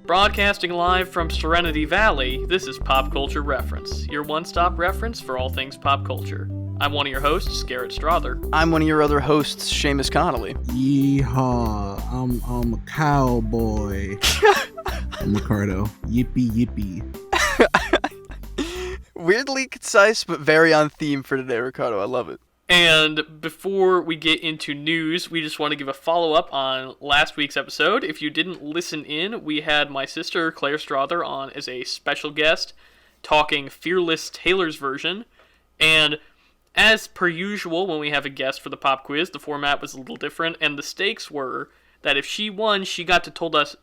Broadcasting live from Serenity Valley, this is Pop Culture Reference, your one-stop reference for all things pop culture. I'm one of your hosts, Garrett Strother. I'm one of your other hosts, Seamus Connolly. Yeehaw, I'm a cowboy. I'm Ricardo. Yippee yippee. Weirdly concise, but very on theme for today, Ricardo. I love it. And before we get into news, we just want to give a follow-up on last week's episode. If you didn't listen in, we had my sister, Claire Strother, on as a special guest, talking Fearless Taylor's version. And as per usual, when we have a guest for the pop quiz, the format was a little different, and the stakes were that if she won, she got to tell us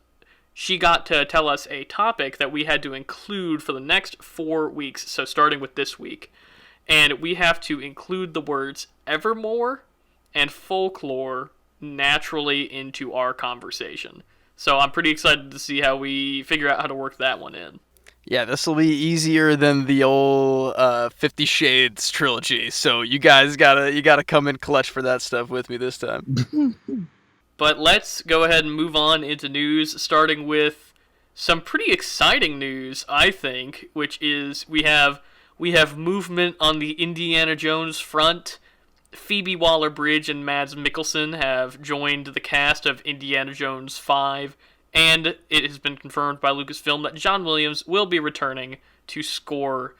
a topic that we had to include for the next 4 weeks, so starting with this week. And we have to include the words evermore and folklore naturally into our conversation. So I'm pretty excited to see how we figure out how to work that one in. Yeah, this will be easier than the old 50 Shades trilogy, so you guys gotta come in clutch for that stuff with me this time. But let's go ahead and move on into news, starting with some pretty exciting news, I think, which is we have movement on the Indiana Jones front. Phoebe Waller-Bridge and Mads Mikkelsen have joined the cast of Indiana Jones 5, and it has been confirmed by Lucasfilm that John Williams will be returning to score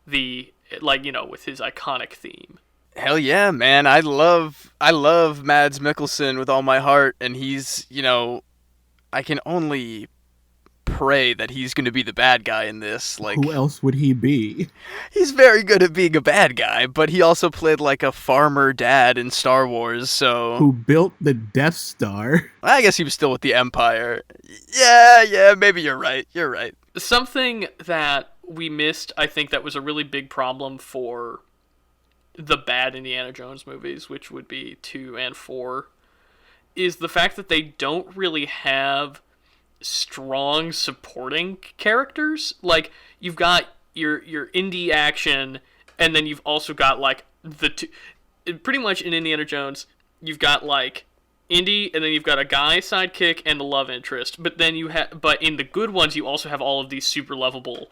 with his iconic theme. Hell yeah, man. I love Mads Mikkelsen with all my heart, and he's, I can only pray that he's going to be the bad guy in this. Who else would he be? He's very good at being a bad guy, but he also played like a farmer dad in Star Wars, so... Who built the Death Star. I guess he was still with the Empire. Yeah, maybe you're right. Something that we missed, I think that was a really big problem for the bad Indiana Jones movies, which would be 2 and 4, is the fact that they don't really have strong supporting characters. Like, you've got your indie action, and then you've also got the two. Pretty much in Indiana Jones, you've got indie, and then you've got a guy sidekick and the love interest. But then but in the good ones, you also have all of these super lovable,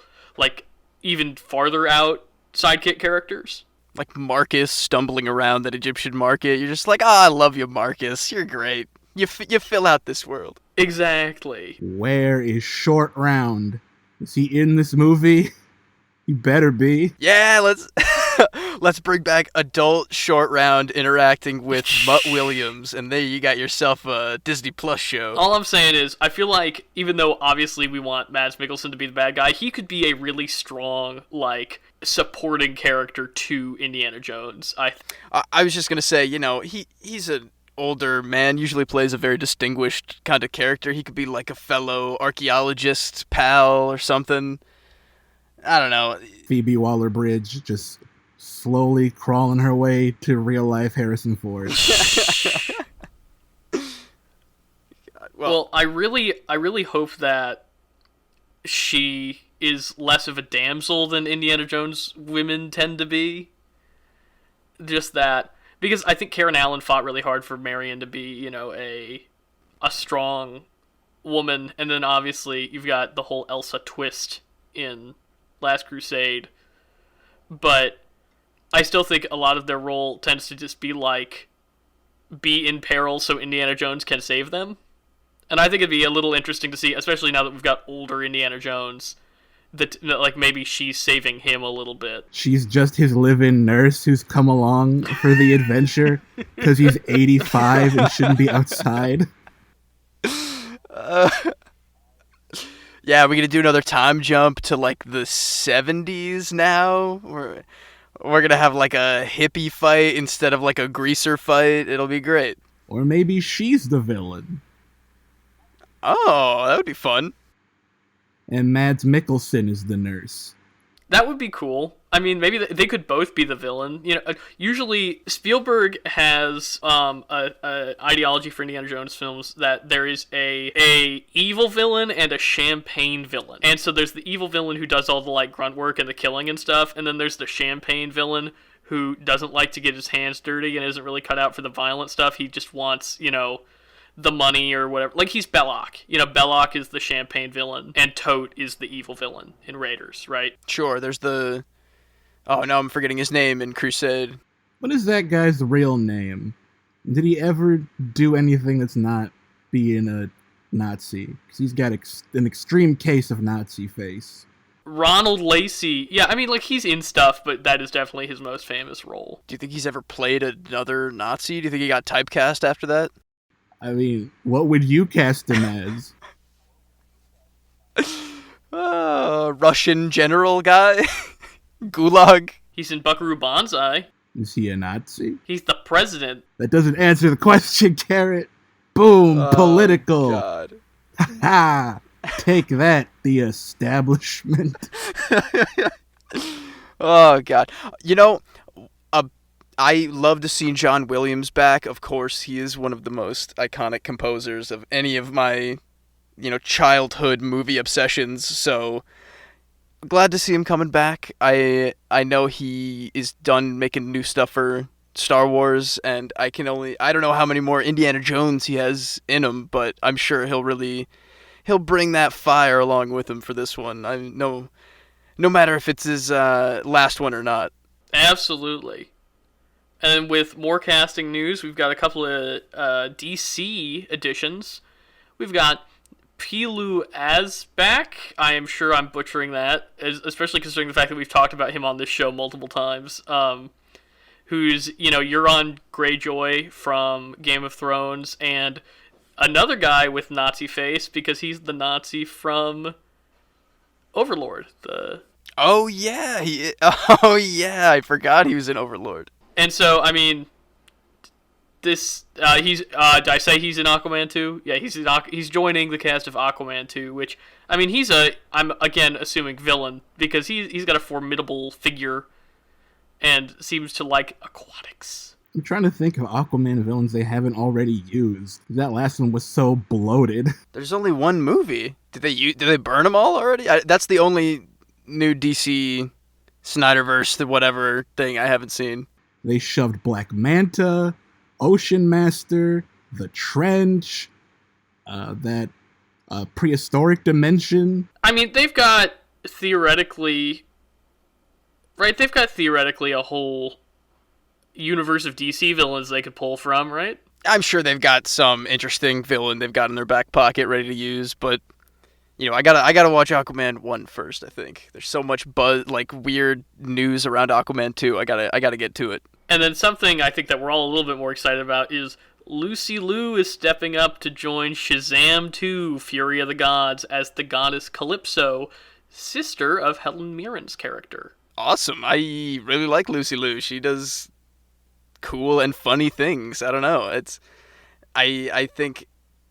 even farther out sidekick characters. Like Marcus stumbling around that Egyptian market. You're just like, I love you, Marcus. You're great. You fill out this world. Exactly. Where is Short Round? Is he in this movie? He better be. Yeah, let's bring back adult Short Round interacting with Mutt Williams, and there you got yourself a Disney Plus show. All I'm saying is, I feel like, even though obviously we want Mads Mikkelsen to be the bad guy, he could be a really strong, supporting character to Indiana Jones. I was just gonna say, he's an older man, usually plays a very distinguished kind of character. He could be like a fellow archaeologist pal or something. I don't know. Phoebe Waller-Bridge just slowly crawling her way to real life Harrison Ford. Well, I really hope that she is less of a damsel than Indiana Jones women tend to be. Just that. Because I think Karen Allen fought really hard for Marion to be, a strong woman. And then obviously you've got the whole Elsa twist in Last Crusade. But I still think a lot of their role tends to just be be in peril so Indiana Jones can save them. And I think it'd be a little interesting to see, especially now that we've got older Indiana Jones, that maybe she's saving him a little bit. She's just his live-in nurse who's come along for the adventure because he's 85 and shouldn't be outside. Yeah, we're gonna do another time jump to the 70s now. We're gonna have a hippie fight instead of a greaser fight. It'll be great. Or maybe she's the villain. Oh, that would be fun. And Mads Mikkelsen is the nurse. That would be cool. I mean, maybe they could both be the villain. Usually Spielberg has a ideology for Indiana Jones films that there is a evil villain and a champagne villain. And so there's the evil villain who does all the grunt work and the killing and stuff, and then there's the champagne villain who doesn't like to get his hands dirty and isn't really cut out for the violent stuff. He just wants, the money or whatever. Like, he's Belloc. You know, Belloc is the champagne villain, and Tote is the evil villain in Raiders, right? Sure, there's the... Oh, now I'm forgetting his name in Crusade. What is that guy's real name? Did he ever do anything that's not being a Nazi? Because he's got an extreme case of Nazi face. Ronald Lacey. Yeah, I mean, like, he's in stuff, but that is definitely his most famous role. Do you think he's ever played another Nazi? Do you think he got typecast after that? I mean, what would you cast him as? Russian general guy? Gulag? He's in Buckaroo Banzai. Is he a Nazi? He's the president. That doesn't answer the question, Garrett. Boom, political. God. Ha! Take that, the establishment. Oh, God. You know, I love to see John Williams back. Of course, he is one of the most iconic composers of any of my, childhood movie obsessions. So, glad to see him coming back. I know he is done making new stuff for Star Wars, and I don't know how many more Indiana Jones he has in him, but I'm sure he'll bring that fire along with him for this one. No matter if it's his last one or not. Absolutely. And with more casting news, we've got a couple of DC additions. We've got Pilu Asback. I am sure I'm butchering that, especially considering the fact that we've talked about him on this show multiple times. Who's, Euron Greyjoy from Game of Thrones, and another guy with Nazi face, because he's the Nazi from Overlord. Oh, yeah. I forgot he was in Overlord. And so, I mean, did I say he's in Aquaman 2? Yeah, he's joining the cast of Aquaman 2, which, I mean, I'm again assuming villain, because he's got a formidable figure and seems to like aquatics. I'm trying to think of Aquaman villains they haven't already used. That last one was so bloated. There's only one movie. Did they burn them all already? That's the only new DC Snyderverse, whatever thing I haven't seen. They shoved Black Manta, Ocean Master, The Trench, that prehistoric dimension. I mean, they've got theoretically a whole universe of DC villains they could pull from, right? I'm sure they've got some interesting villain they've got in their back pocket ready to use, but I gotta watch Aquaman 1 first, I think. There's so much buzz, like weird news around Aquaman 2. I gotta get to it. And then something I think that we're all a little bit more excited about is Lucy Liu is stepping up to join Shazam 2: Fury of the Gods as the goddess Calypso, sister of Helen Mirren's character. Awesome. I really like Lucy Liu. She does cool and funny things. I don't know. I think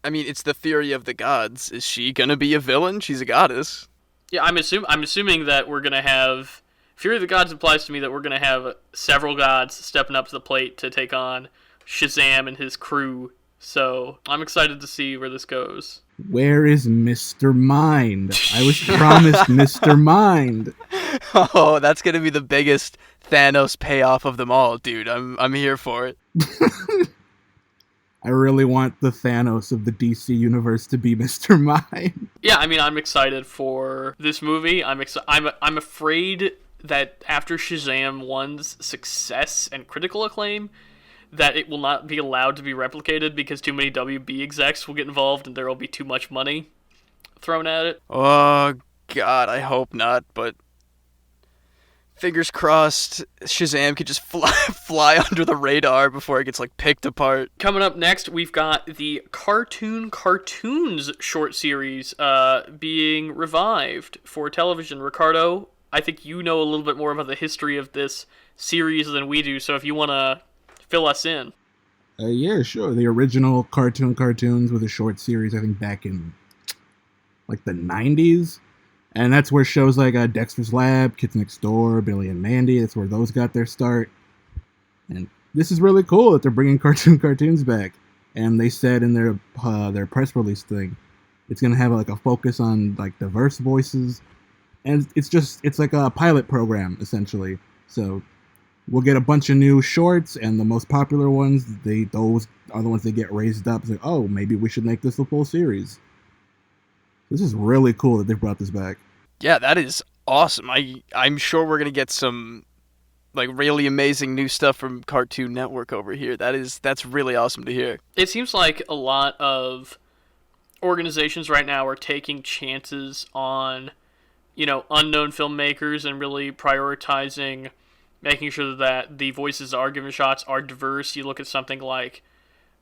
it's the Fury of the Gods. Is she gonna be a villain? She's a goddess. Yeah, I'm assuming that we're gonna have Fury of the Gods implies to me that we're gonna have several gods stepping up to the plate to take on Shazam and his crew. So I'm excited to see where this goes. Where is Mr. Mind? I was promised Mr. Mind. Oh, that's gonna be the biggest Thanos payoff of them all, dude. I'm here for it. I really want the Thanos of the DC universe to be Mr. Mind. Yeah, I mean, I'm excited for this movie. I'm afraid that after Shazam 1's success and critical acclaim, that it will not be allowed to be replicated because too many WB execs will get involved and there will be too much money thrown at it. Oh, God, I hope not, but fingers crossed Shazam could just fly under the radar before it gets, picked apart. Coming up next, we've got the Cartoons short series being revived for television. Ricardo, I think you know a little bit more about the history of this series than we do, so if you want to fill us in. Yeah, sure. The original Cartoons was a short series, I think, back in, the 90s. And that's where shows like Dexter's Lab, Kids Next Door, Billy and Mandy, that's where those got their start. And this is really cool that they're bringing cartoons back. And they said in their press release thing, it's going to have a focus on diverse voices. And it's like a pilot program, essentially. So we'll get a bunch of new shorts, and the most popular ones, those are the ones that get raised up. It's like, oh, maybe we should make this a full series. This is really cool that they brought this back. Yeah, that is awesome. I'm sure we're gonna get some like really amazing new stuff from Cartoon Network over here. That's really awesome to hear. It seems like a lot of organizations right now are taking chances on, unknown filmmakers and really prioritizing making sure that the voices that are given shots are diverse. You look at something like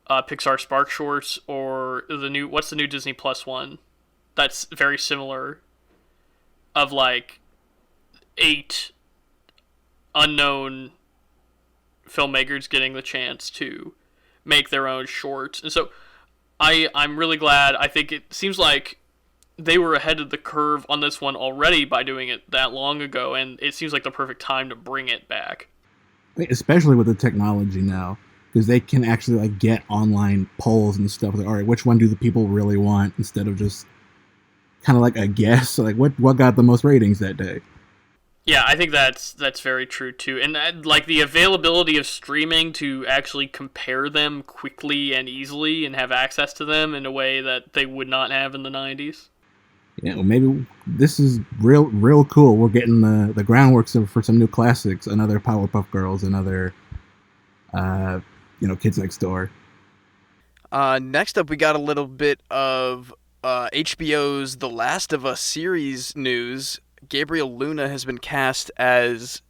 Pixar Spark Shorts or what's the new Disney Plus one that's very similar, of like 8 unknown filmmakers getting the chance to make their own shorts. And so I'm really glad. I think it seems like they were ahead of the curve on this one already by doing it that long ago, and it seems like the perfect time to bring it back. Especially with the technology now, because they can actually like get online polls and stuff. Like, all right, which one do the people really want, instead of just kind of like a guess, like what got the most ratings that day. Yeah, I think that's very true too, and like the availability of streaming to actually compare them quickly and easily and have access to them in a way that they would not have in the 90s. Yeah, well, maybe this is real cool. We're getting the groundwork for some new classics, another Powerpuff Girls, another Kids Next Door. Next up, we got a little bit of HBO's The Last of Us series news. Gabriel Luna has been cast as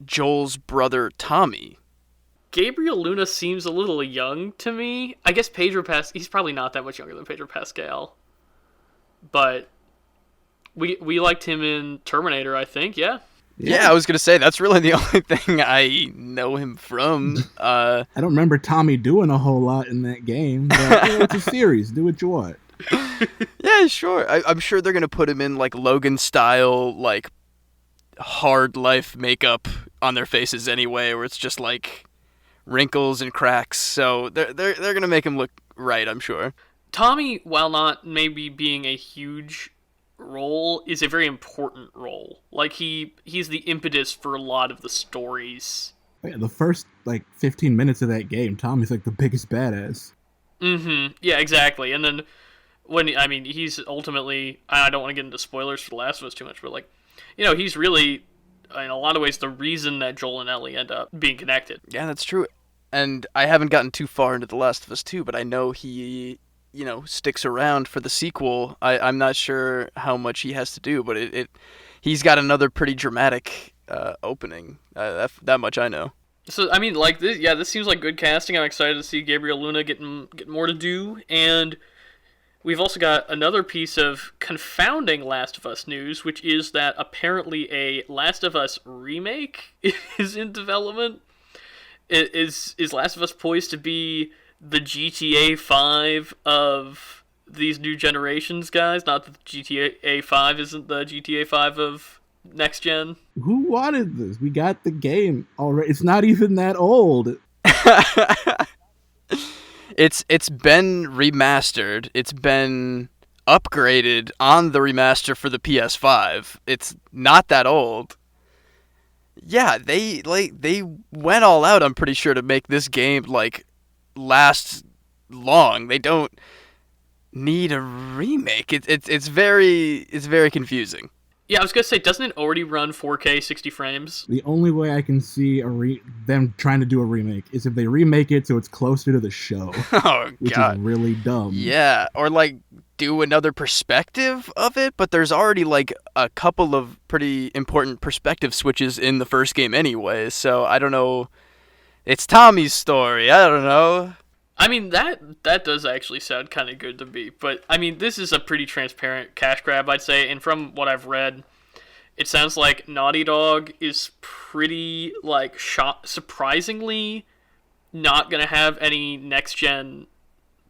Joel's brother Tommy. Gabriel Luna seems a little young to me. I guess Pedro Pascal, he's probably not that much younger than Pedro Pascal. But we liked him in Terminator, I think, yeah. Yeah, I was going to say, that's really the only thing I know him from. I don't remember Tommy doing a whole lot in that game, but it's a series. Do what you want. Yeah, sure. I'm sure they're going to put him in, like, Logan-style, like, hard life makeup on their faces anyway, where it's just, like, wrinkles and cracks. So they're going to make him look right, I'm sure. Tommy, while not maybe being a huge role, is a very important role. Like, he's the impetus for a lot of the stories. Yeah, the first, 15 minutes of that game, Tommy's, the biggest badass. Mm-hmm. Yeah, exactly. And then, he's ultimately... I don't want to get into spoilers for The Last of Us too much, but, he's really, in a lot of ways, the reason that Joel and Ellie end up being connected. Yeah, that's true. And I haven't gotten too far into The Last of Us 2, but I know he... sticks around for the sequel. I'm not sure how much he has to do, but he's got another pretty dramatic opening. That much I know. So, this seems like good casting. I'm excited to see Gabriel Luna get more to do, and we've also got another piece of confounding Last of Us news, which is that apparently a Last of Us remake is in development. Is Last of Us poised to be the GTA 5 of these new generations, guys? Not that GTA 5 isn't the GTA 5 of next gen. Who wanted this? We got the game already. It's not even that old. It's been remastered. It's been upgraded on the remaster for the PS5. It's not that old. Yeah, they went all out, I'm pretty sure, to make this game last long. They don't need a remake. It's very confusing. Yeah, I was gonna say, doesn't it already run 4K 60 frames? The only way I can see them trying to do a remake is if they remake it so it's closer to the show. Oh, which God. is really dumb. Yeah, or do another perspective of it, but there's already a couple of pretty important perspective switches in the first game anyway, so I don't know. It's Tommy's story. I don't know. That does actually sound kind of good to me. But, this is a pretty transparent cash grab, I'd say. And from what I've read, it sounds like Naughty Dog is pretty, surprisingly not going to have any next-gen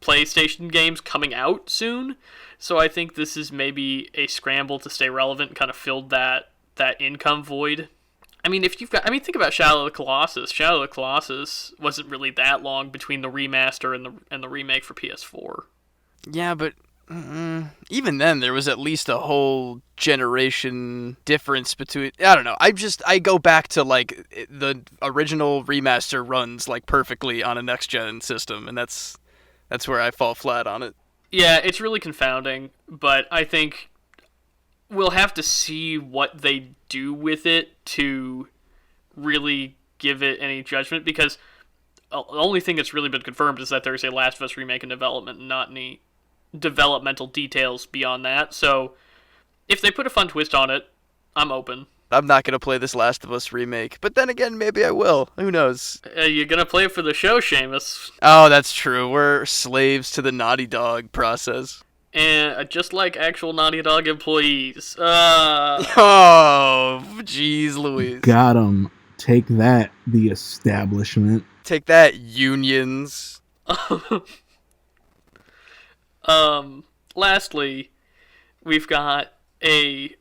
PlayStation games coming out soon. So I think this is maybe a scramble to stay relevant and kind of filled that income void. Think about Shadow of the Colossus. Shadow of the Colossus wasn't really that long between the remaster and the remake for PS4. Yeah, but Even then, there was at least a whole generation difference between. I don't know. I go back to like the original remaster runs like perfectly on a next gen system, and that's where I fall flat on it. Yeah, it's really confounding, but I think we'll have to see what they do with it to really give it any judgment, because the only thing that's really been confirmed is that there's a Last of Us remake in development, not any developmental details beyond that. So if they put a fun twist on it, I'm open. I'm not gonna play this Last of Us remake, but then again, maybe I will. Who knows? You're gonna play it for the show, Seamus. Oh, that's true. We're slaves to the Naughty Dog process. And just like actual Naughty Dog employees. Oh, jeez, Louise. Got 'em. Take that, the establishment. Take that, unions. Lastly, we've got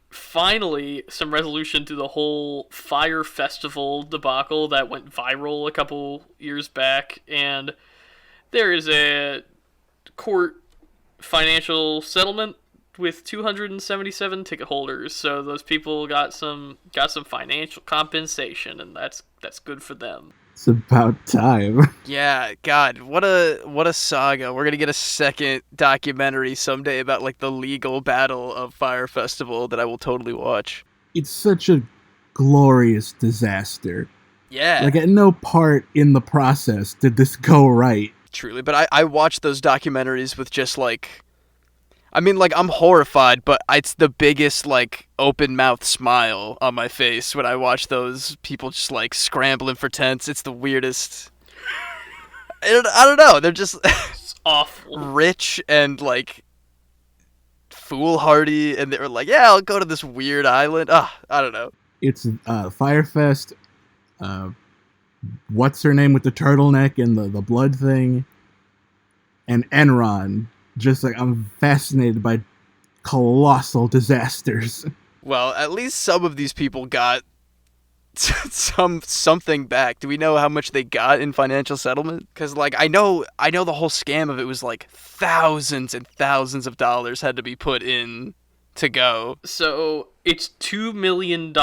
finally some resolution to the whole Fyre Festival debacle that went viral a couple years back, and there is a court financial settlement with 277 ticket holders, so those people got some financial compensation, and that's good for them. It's about time. Yeah, God, what a saga. We're gonna get a second documentary someday about like the legal battle of Fyre Festival that I will totally watch. It's such a glorious disaster. Yeah. Like, at no part in the process did this go right. Truly, but I watch those documentaries with just like, I mean, like, I'm horrified, but it's the biggest, like, open-mouthed smile on my face when I watch those people just, like, scrambling for tents. It's the weirdest. I don't know. They're just It's awful. rich and, like, foolhardy, and they were like, yeah, I'll go to this weird island. I don't know. It's Fyre Fest. What's her name with the turtleneck and the blood thing? And Enron. Just like, I'm fascinated by colossal disasters. Well, at least some of these people got something back. Do we know how much they got in financial settlement? Because like I know the whole scam of it was like thousands and thousands of dollars had to be put in to go. So it's $2 million.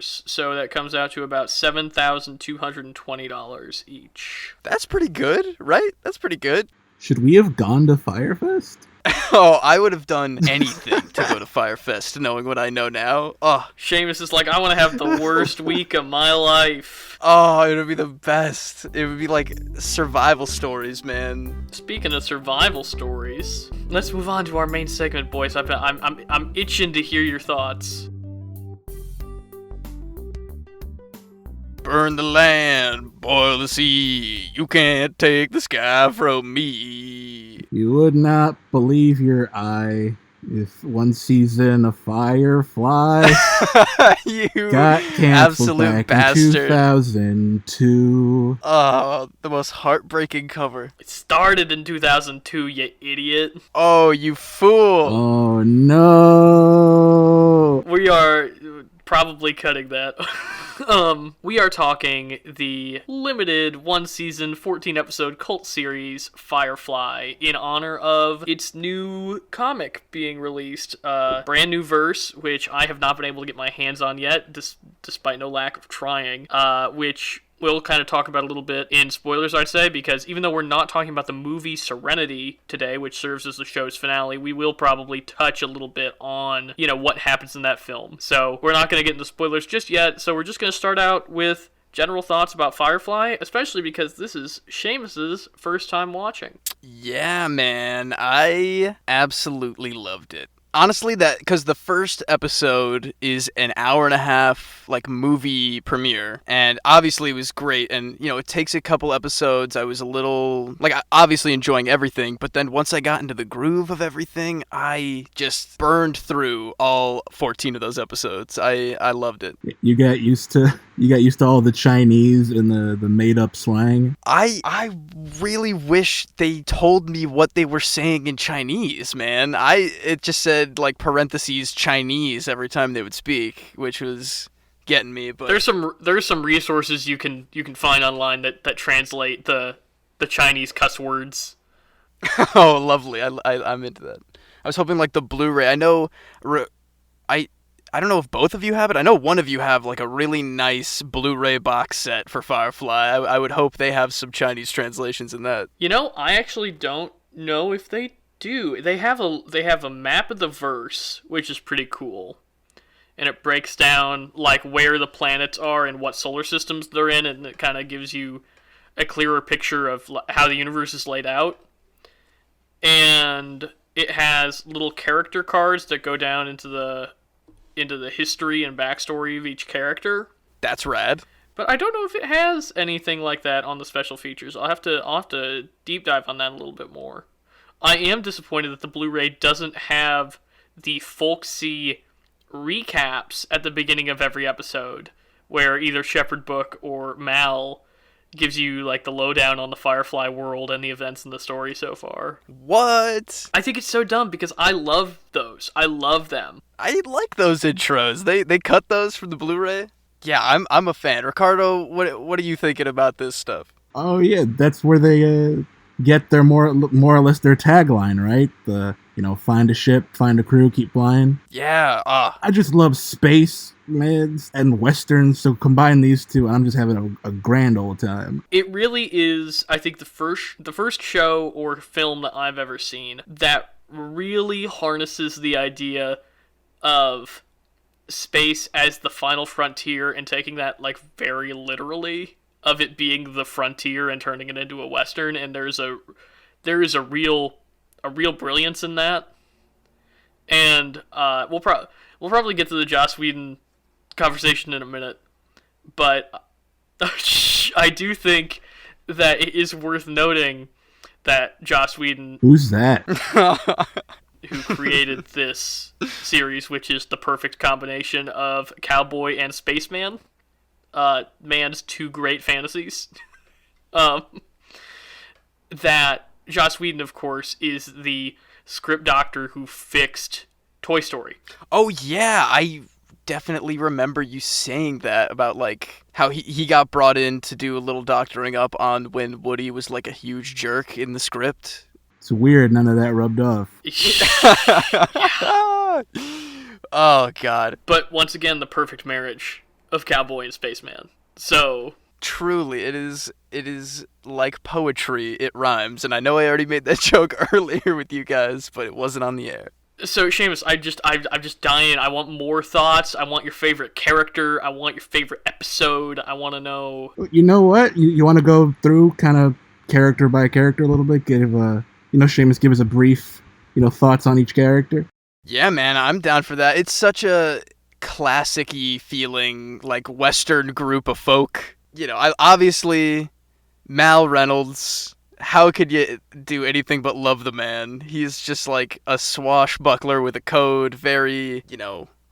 So that comes out to about $7,220 each. That's pretty good, right? That's pretty good. Should we have gone to Fyre Fest? Oh, I would have done anything to go to Fyre Fest, knowing what I know now. Oh, Seamus is like, I want to have the worst week of my life. oh, it would be the best. It would be like survival stories, man. Speaking of survival stories, let's move on to our main segment, boys. I'm itching to hear your thoughts. Burn the land, boil the sea. You can't take the sky from me. You would not believe your eye if one season of Firefly You got canceled absolute back bastard. in 2002. Oh, the most heartbreaking cover. It started in 2002, you idiot. Oh, you fool. Oh no! We are probably cutting that. We are talking the limited one season, 14 episode cult series Firefly in honor of its new comic being released. Brand new verse, which I have not been able to get my hands on yet, despite no lack of trying, which we'll kind of talk about a little bit in spoilers, I'd say, because even though we're not talking about the movie Serenity today, which serves as the show's finale, we will probably touch a little bit on, what happens in that film. So we're not going to get into spoilers just yet, so we're just going to start out with general thoughts about Firefly, especially because this is Seamus's first time watching. Yeah, man. I absolutely loved it. Honestly, because the first episode is an hour and a half, like, movie premiere, and obviously it was great, and, it takes a couple episodes. I was a little, like, obviously enjoying everything, but then once I got into the groove of everything, I just burned through all 14 of those episodes. I loved it. You got used to all the Chinese and the made up slang. I really wish they told me what they were saying in Chinese, man. It just said like parentheses Chinese every time they would speak, which was getting me. But there's some resources you can find online that translate the Chinese cuss words. Oh, lovely! I'm into that. I was hoping like the Blu-ray. I know, I I don't know if both of you have it. I know one of you have like a really nice Blu-ray box set for Firefly. I would hope they have some Chinese translations in that. I actually don't know if they do. They have a map of the verse, which is pretty cool. And it breaks down like where the planets are and what solar systems they're in, and it kind of gives you a clearer picture of how the universe is laid out. And it has little character cards that go down into the history and backstory of each character. That's rad. But I don't know if it has anything like that on the special features. I'll have to deep dive on that a little bit more. I am disappointed that the Blu-ray doesn't have the folksy recaps at the beginning of every episode, where either Shepherd Book or Mal gives you like the lowdown on the Firefly world and the events in the story so far. What? I think it's so dumb because I love those. I love them. I like those intros. They cut those from the Blu-ray. Yeah, I'm a fan. Ricardo, what are you thinking about this stuff? Oh yeah, that's where they get their more or less their tagline, right? Find a ship, find a crew, keep flying. Yeah. I just love space, man, and westerns. So combine these two, and I'm just having a grand old time. It really is, I think, the first show or film that I've ever seen that really harnesses the idea of space as the final frontier and taking that like very literally, of it being the frontier and turning it into a western. And there is a real brilliance in that. And we'll probably get to the Joss Whedon conversation in a minute, but I do think that it is worth noting that Joss Whedon, who's that? Who created this series, which is the perfect combination of cowboy and spaceman, man's two great fantasies. That Joss Whedon, of course, is the script doctor who fixed Toy Story. Oh yeah, I definitely remember you saying that about like how he got brought in to do a little doctoring up on when Woody was like a huge jerk in the script. It's weird, none of that rubbed off. Oh god. But once again, the perfect marriage of cowboy and spaceman. So truly, it is like poetry. It rhymes, and I know I already made that joke earlier with you guys, but it wasn't on the air. So Seamus, I'm just dying. I want more thoughts. I want your favorite character. I want your favorite episode. I want to know. You know what? You want to go through kind of character by character a little bit? Seamus, give us a brief, thoughts on each character. Yeah, man, I'm down for that. It's such a classic-y feeling, like Western group of folk. Obviously, Mal Reynolds. How could you do anything but love the man? He's just like a swashbuckler with a code, very,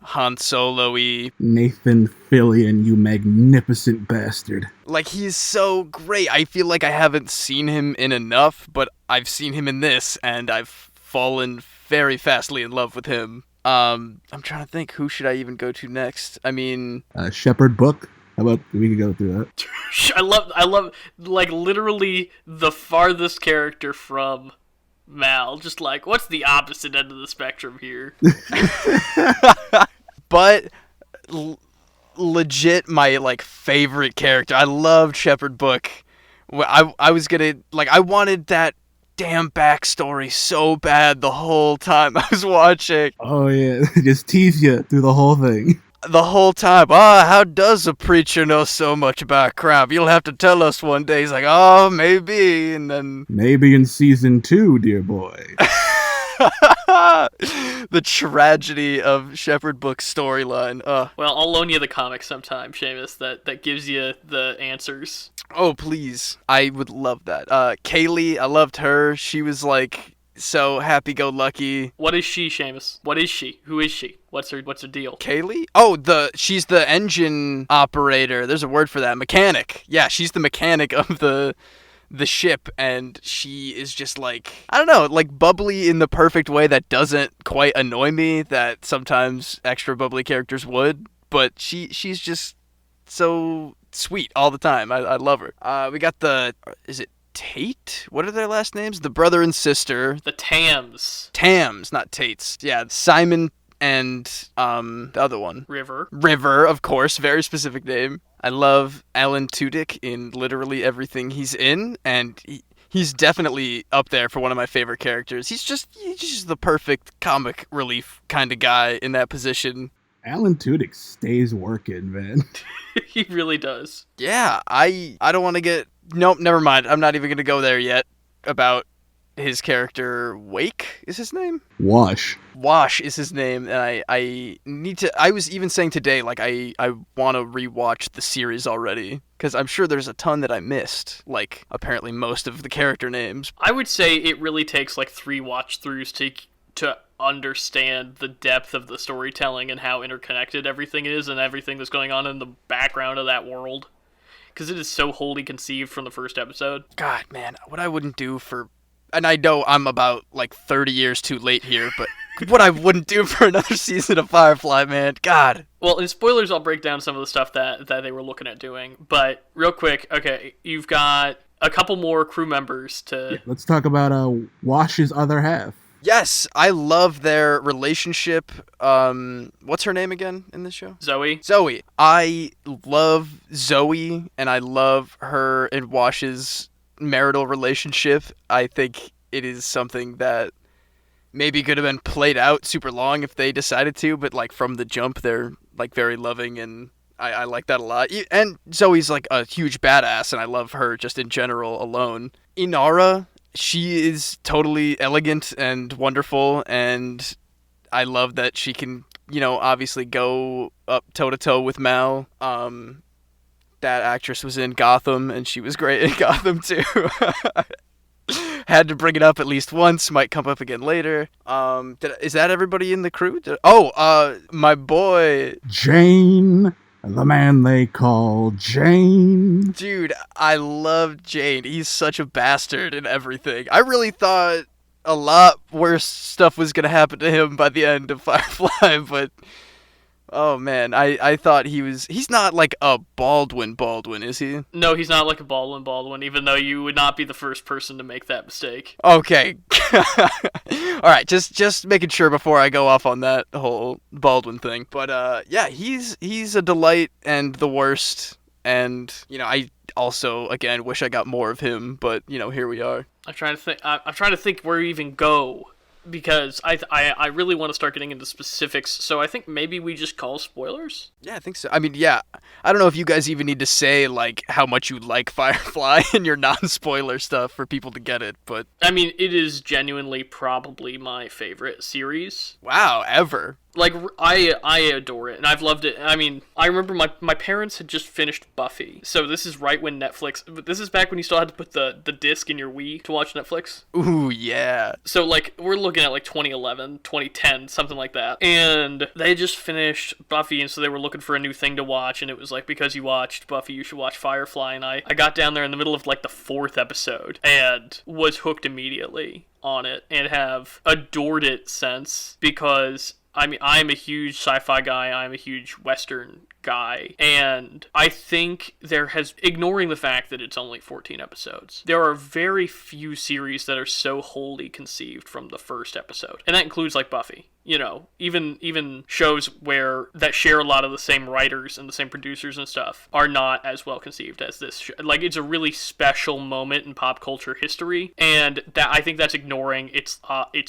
Han Solo-y. Nathan Fillion, you magnificent bastard. Like, he's so great. I feel like I haven't seen him in enough, but I've seen him in this, and I've fallen very fastly in love with him. I'm trying to think, who should I even go to next? I mean... Shepherd Book? How about we could go through that? I love, like, literally the farthest character from Mal. Just like, what's the opposite end of the spectrum here? But legit my, like, favorite character. I loved Shepherd Book. I was gonna, like, I wanted that damn backstory so bad the whole time I was watching. Oh, yeah. Just tease you through the whole thing. The whole time, how does a preacher know so much about crap? You'll have to tell us one day. He's like, maybe, and then... Maybe in season 2, dear boy. The tragedy of Shepherd Book's storyline. Well, I'll loan you the comic sometime, Seamus, that gives you the answers. Oh, please. I would love that. Kaylee, I loved her. She was like... so happy-go-lucky. What is she, Seamus? What is she? Who is she? What's her deal? Kaylee? Oh, she's the engine operator. There's a word for that. Mechanic. Yeah, she's the mechanic of the ship, and she is just like, I don't know, like bubbly in the perfect way that doesn't quite annoy me that sometimes extra bubbly characters would, but she's just so sweet all the time. I love her. We got is it Tate? What are their last names? The brother and sister. The Tams. Tams, not Tates. Yeah, Simon and the other one. River, of course, very specific name. I love Alan Tudyk in literally everything he's in, and he's definitely up there for one of my favorite characters. He's just the perfect comic relief kind of guy in that position. Alan Tudyk stays working, man. He really does. Yeah, I don't want to get... Nope, never mind. I'm not even going to go there yet about his character. Wake is his name? Wash is his name, and I need to... I was even saying today, like, I want to rewatch the series already, because I'm sure there's a ton that I missed, like, apparently most of the character names. I would say it really takes, like, 3 watch-throughs to understand the depth of the storytelling and how interconnected everything is and everything that's going on in the background of that world. Because it is so wholly conceived from the first episode. God, man, what I wouldn't do for... And I know I'm about, like, 30 years too late here, but what I wouldn't do for another season of Firefly, man. God. Well, in spoilers, I'll break down some of the stuff that they were looking at doing. But real quick, okay, you've got a couple more crew members to... Yeah, let's talk about Wash's other half. Yes, I love their relationship. What's her name again in this show? Zoe. I love Zoe, and I love her and Wash's marital relationship. I think it is something that maybe could have been played out super long if they decided to, but like from the jump, they're like very loving, and I like that a lot. And Zoe's like a huge badass, and I love her just in general alone. Inara... She is totally elegant and wonderful, and I love that she can, obviously go up toe-to-toe with Mal. That actress was in Gotham, and she was great in Gotham, too. Had to bring it up at least once, might come up again later. Is that everybody in the crew? My boy... Jane... The man they call Jane. Dude, I love Jane. He's such a bastard and everything. I really thought a lot worse stuff was going to happen to him by the end of Firefly, but... Oh, man, I thought he's not like a Baldwin, is he? No, he's not like a Baldwin, even though you would not be the first person to make that mistake. Okay. Alright, just making sure before I go off on that whole Baldwin thing. But, yeah, he's a delight and the worst, and, I also, again, wish I got more of him, but, here we are. I'm trying to think where we even go. Because I really want to start getting into specifics, so I think maybe we just call spoilers? Yeah, I think so. I mean, yeah, I don't know if you guys even need to say, like, how much you like Firefly and your non-spoiler stuff for people to get it, but... I mean, it is genuinely probably my favorite series. Wow, ever. Like, I adore it, and I've loved it. I mean, I remember my parents had just finished Buffy, so this is right when Netflix... This is back when you still had to put the disc in your Wii to watch Netflix. Ooh, yeah. So, like, we're looking at, like, 2011, 2010, something like that. And they just finished Buffy, and so they were looking for a new thing to watch, and it was like, because you watched Buffy, you should watch Firefly, and I got down there in the middle of, like, the 4th episode, and was hooked immediately on it, and have adored it since, because... I mean, I'm a huge sci-fi guy, I'm a huge Western guy, and I think ignoring the fact that it's only 14 episodes, there are very few series that are so wholly conceived from the first episode, and that includes, like, Buffy. Even shows that share a lot of the same writers and the same producers and stuff are not as well conceived as this show. Like, it's a really special moment in pop culture history, and that I think that's ignoring its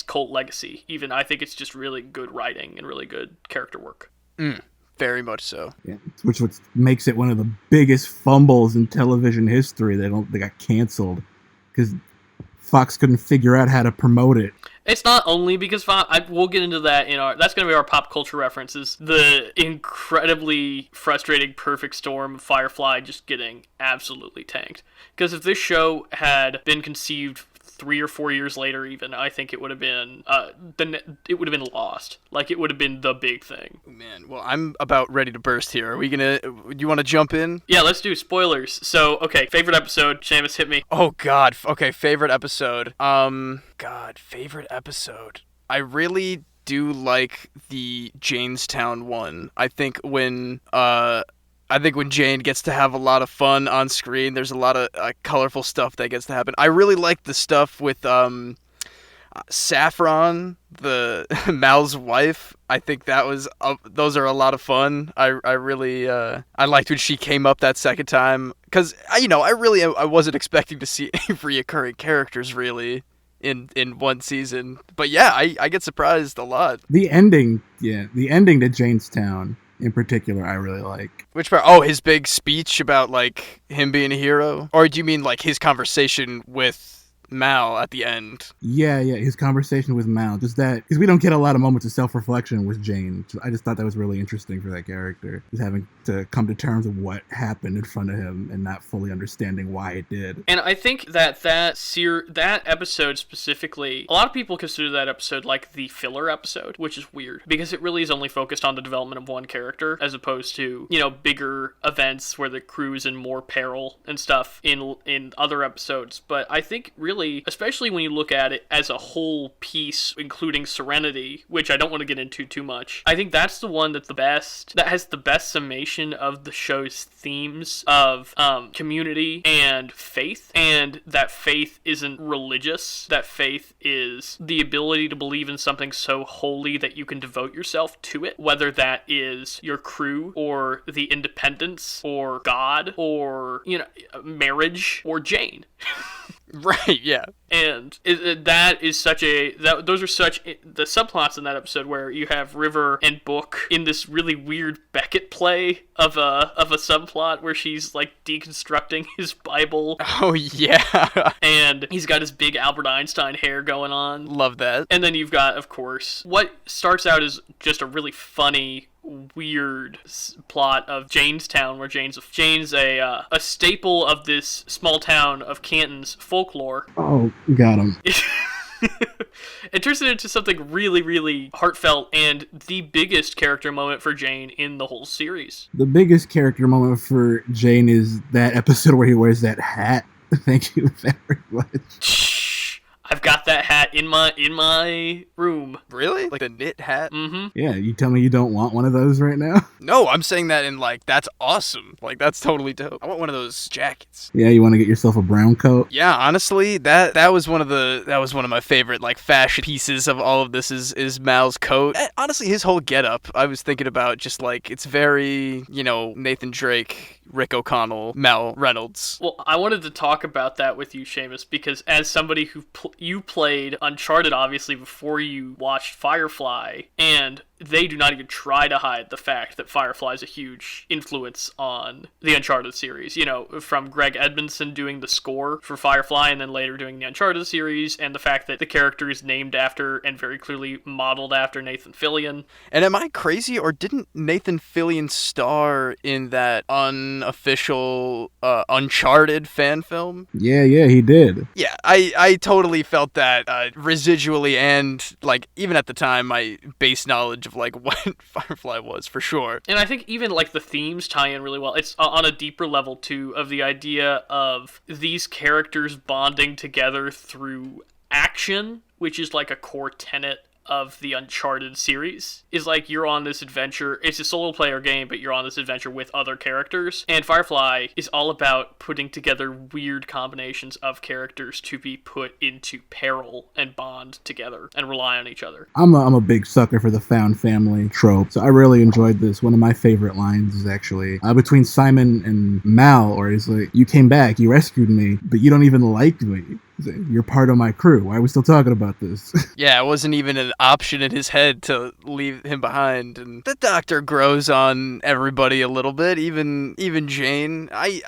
cult legacy. Even I think it's just really good writing and really good character work. Very much so. Yeah, which makes it one of the biggest fumbles in television history. They got canceled because Fox couldn't figure out how to promote it. It's not only because we'll get into that that's going to be our pop culture references. The incredibly frustrating perfect storm of Firefly just getting absolutely tanked. Because if this show had been conceived 3 or 4 years later, even, I think it would have been lost. Like, it would have been the big thing. Man, well, I'm about ready to burst here. Do you want to jump in? Yeah, let's do spoilers. So, okay, favorite episode. Seamus, hit me. Oh, God. Okay, favorite episode. Favorite episode. I really do like the Janestown one. I think when I think when Jane gets to have a lot of fun on screen, there's a lot of colorful stuff that gets to happen. I really like the stuff with Saffron, the Mal's wife. I think that was those are a lot of fun. I really I liked when she came up that second time because I wasn't expecting to see any reoccurring characters really in one season. But yeah, I get surprised a lot. The ending to Janestown in particular, I really like. Which part? Oh, his big speech about like him being a hero, or do you mean like his conversation with Mal at the end? Yeah, his conversation with Mal, just that, because we don't get a lot of moments of self-reflection with Jane. I just thought that was really interesting for that character, just having to come to terms with what happened in front of him and not fully understanding why it did. And I think that episode specifically, a lot of people consider that episode like the filler episode, which is weird because it really is only focused on the development of one character as opposed to, bigger events where the crew is in more peril and stuff in other episodes. But I think really, especially when you look at it as a whole piece, including Serenity, which I don't want to get into too much, I think that's the one that has the best summation of the show's themes of community and faith, and that faith isn't religious. That faith is the ability to believe in something so holy that you can devote yourself to it, whether that is your crew or the independence or God or, marriage or Jane. Right, yeah. And that is those are such the subplots in that episode where you have River and Book in this really weird Beckett play of a subplot where she's like deconstructing his Bible. Oh yeah. And he's got his big Albert Einstein hair going on. Love that. And then you've got, of course, what starts out as just a really funny, weird plot of Janestown, where Jane's a staple of this small town of Canton's folklore. Oh, got him. It turns it into something really, really heartfelt and the biggest character moment for Jane in the whole series. The biggest character moment for Jane is that episode where he wears that hat. Thank you very much. I've got that hat in my room. Really? Like the knit hat? Mm-hmm. Yeah, you tell me you don't want one of those right now? No, I'm saying that in like, that's awesome. Like, that's totally dope. I want one of those jackets. Yeah, you want to get yourself a brown coat? Yeah, honestly, that was one of my favorite like fashion pieces of all of this is Mal's coat. Honestly, his whole getup, I was thinking about just like, it's very, Nathan Drake, Rick O'Connell, Mal Reynolds. Well, I wanted to talk about that with you, Seamus, because as somebody who you played Uncharted, obviously, before you watched Firefly, and they do not even try to hide the fact that Firefly is a huge influence on the Uncharted series. From Greg Edmondson doing the score for Firefly and then later doing the Uncharted series, and the fact that the character is named after and very clearly modeled after Nathan Fillion. And am I crazy, or didn't Nathan Fillion star in that unofficial Uncharted fan film? Yeah, he did. Yeah, I totally felt that residually, and like even at the time, my base knowledge of like what Firefly was for sure. And I think even like the themes tie in really well. It's on a deeper level too, of the idea of these characters bonding together through action, which is like a core tenet of the Uncharted series, is like you're on this adventure. It's a solo player game, but you're on this adventure with other characters. And Firefly is all about putting together weird combinations of characters to be put into peril and bond together and rely on each other. I'm a big sucker for the found family trope, so I really enjoyed this. One of my favorite lines is actually between Simon and Mal, where he's like, "You came back, you rescued me, but you don't even like me. You're part of my crew. Why are we still talking about this?" Yeah, it wasn't even an option in his head to leave him behind. And the Doctor grows on everybody a little bit, even Jane. I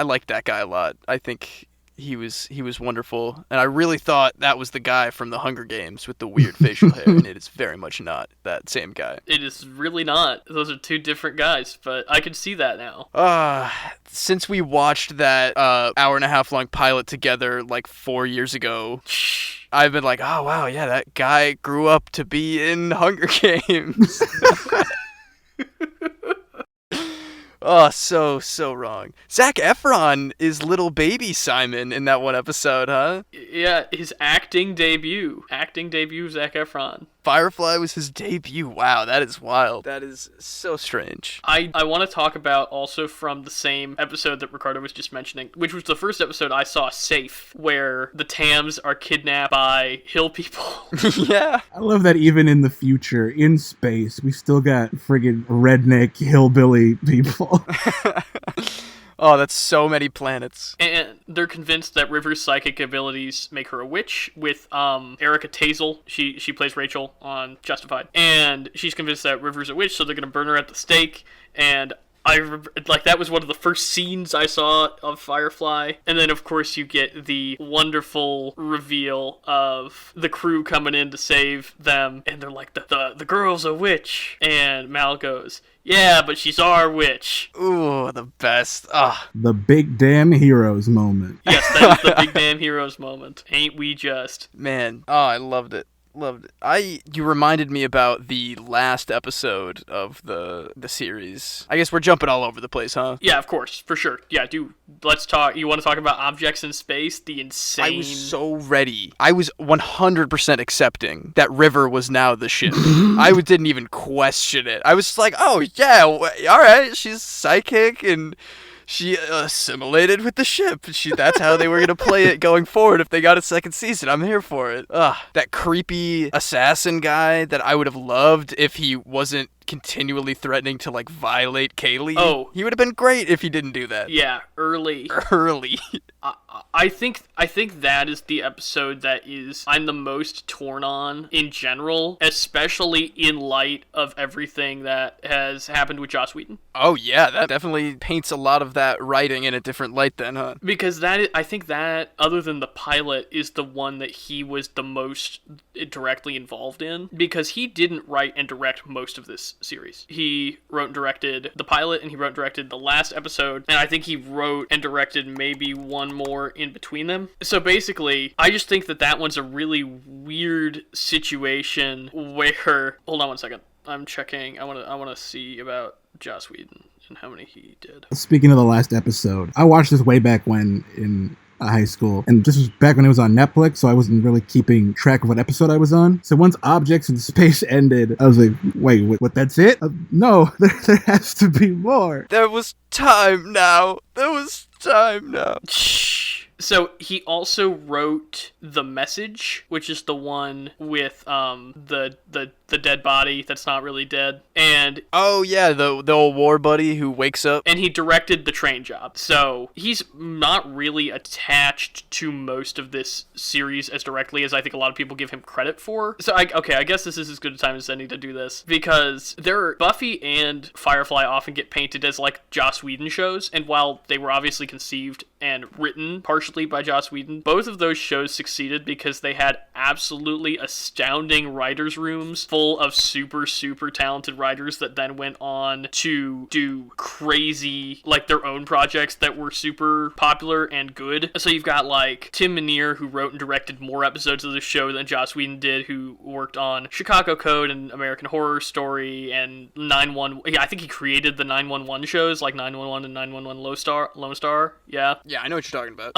like that guy a lot. I think he was wonderful, and I really thought that was the guy from the Hunger Games with the weird facial hair, and it is very much not that same guy. It is really not. Those are two different guys, but I can see that now. Since we watched that hour and a half long pilot together like 4 years ago, I've been like, oh wow, yeah, that guy grew up to be in Hunger Games. Oh, so wrong. Zac Efron is little baby Simon in that one episode, huh? Yeah, his acting debut. Zac Efron. Firefly was his debut. Wow, that is wild. That is so strange. I want to talk about also from the same episode that Ricardo was just mentioning, which was the first episode I saw, Safe, where the Tams are kidnapped by hill people. Yeah. I love that even in the future, in space, we still got friggin' redneck hillbilly people. Oh, that's so many planets. And they're convinced that River's psychic abilities make her a witch with Erica Tazel. She plays Rachel on Justified. And she's convinced that River's a witch, so they're going to burn her at the stake. And I remember, like, that was one of the first scenes I saw of Firefly. And then, of course, you get the wonderful reveal of the crew coming in to save them. And they're like, the girl's a witch. And Mal goes, yeah, but she's our witch. Ooh, the best. Ah. The big damn heroes moment. Yes, that is the big damn heroes moment. Ain't we just? Man, oh, I loved it. Loved it. You reminded me about the last episode of the series. I guess we're jumping all over the place, huh? Yeah, of course, for sure. Yeah, let's talk. You want to talk about objects in space? The insane. I was so ready. I was 100% accepting that River was now the ship. I didn't even question it. I was just like, oh yeah, all right, she's psychic and she assimilated with the ship. That's how they were going to play it going forward if they got a second season. I'm here for it. That creepy assassin guy that I would have loved if he wasn't continually threatening to, like, violate Kaylee. Oh. He would have been great if he didn't do that. Yeah, early. I think that is the episode that I'm the most torn on in general, especially in light of everything that has happened with Joss Whedon. Oh yeah, that definitely paints a lot of that writing in a different light then, huh? Because I think that, other than the pilot, is the one that he was the most directly involved in, because he didn't write and direct most of this series. He wrote and directed the pilot, and he wrote and directed the last episode, and I think he wrote and directed maybe one more in between them. So basically, I just think that one's a really weird situation where... Hold on one second. I'm checking. I want to see about Joss Whedon and how many he did. Speaking of the last episode, I watched this way back when in high school, and this was back when it was on Netflix, so I wasn't really keeping track of what episode I was on. So once Objects in Space ended, I was like, wait, what, that's it? No, there has to be more. There was time now. So he also wrote The Message, which is the one with the dead body that's not really dead, and oh yeah, the old war buddy who wakes up. And he directed The Train Job. So he's not really attached to most of this series as directly as I think a lot of people give him credit for. So I guess this is as good a time as any to do this, because Buffy and Firefly often get painted as like Joss Whedon shows, and while they were obviously conceived and written partially by Joss Whedon, both of those shows succeeded because they had absolutely astounding writers' rooms full of super, super talented writers that then went on to do crazy, like, their own projects that were super popular and good. So you've got, like, Tim Minear, who wrote and directed more episodes of the show than Joss Whedon did, who worked on Chicago Code and American Horror Story and 911. Yeah, I think he created the 911 shows, like 911 and 911 Lone Star. Yeah. Yeah, I know what you're talking about.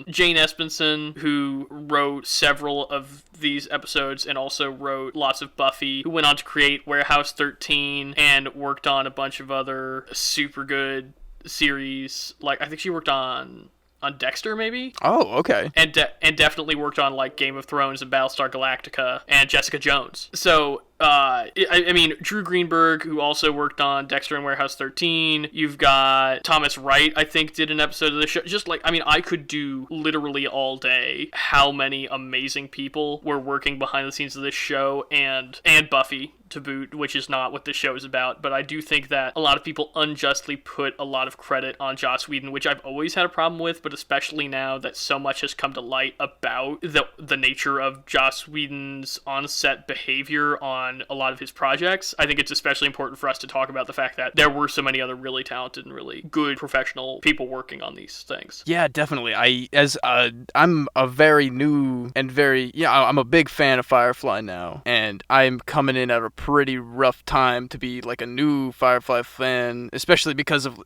Jane Espenson, who wrote several of these episodes and also wrote lots of Buffy, who went on to create Warehouse 13 and worked on a bunch of other super good series. Like, I think she worked on Dexter, maybe? Oh, okay. And definitely worked on, like, Game of Thrones and Battlestar Galactica and Jessica Jones. So, I mean, Drew Greenberg, who also worked on Dexter and Warehouse 13. You've got Thomas Wright, I think, did an episode of the show. Just, like, I mean, I could do literally all day how many amazing people were working behind the scenes of this show, and Buffy, to boot, which is not what this show is about. But I do think that a lot of people unjustly put a lot of credit on Joss Whedon, which I've always had a problem with, but especially now that so much has come to light about the nature of Joss Whedon's on-set behavior on on a lot of his projects, I think it's especially important for us to talk about the fact that there were so many other really talented and really good professional people working on these things. Yeah, definitely. I'm a very new and I'm a big fan of Firefly now, and I'm coming in at a pretty rough time to be like a new Firefly fan, especially because of,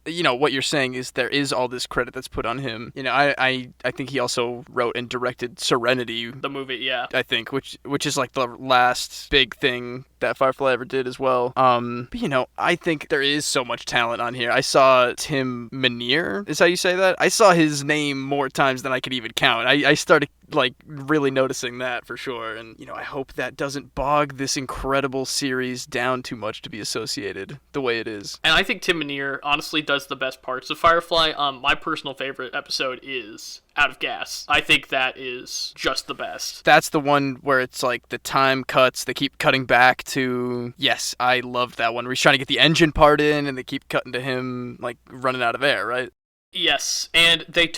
what you're saying is there is all this credit that's put on him. I think he also wrote and directed Serenity, the movie, yeah. I think, which is like the last big thing that Firefly ever did as well. But I think there is so much talent on here. I saw Tim Minear, is how you say that? I saw his name more times than I could even count. I started like really noticing that for sure, and I hope that doesn't bog this incredible series down too much to be associated the way it is. And I think Tim Minear honestly does the best parts of Firefly. My personal favorite episode is Out of Gas. I think that is just the best. That's the one where it's like the time cuts, they keep cutting back to, yes, I loved that one, where he's trying to get the engine part in and they keep cutting to him like running out of air, right? Yes, and they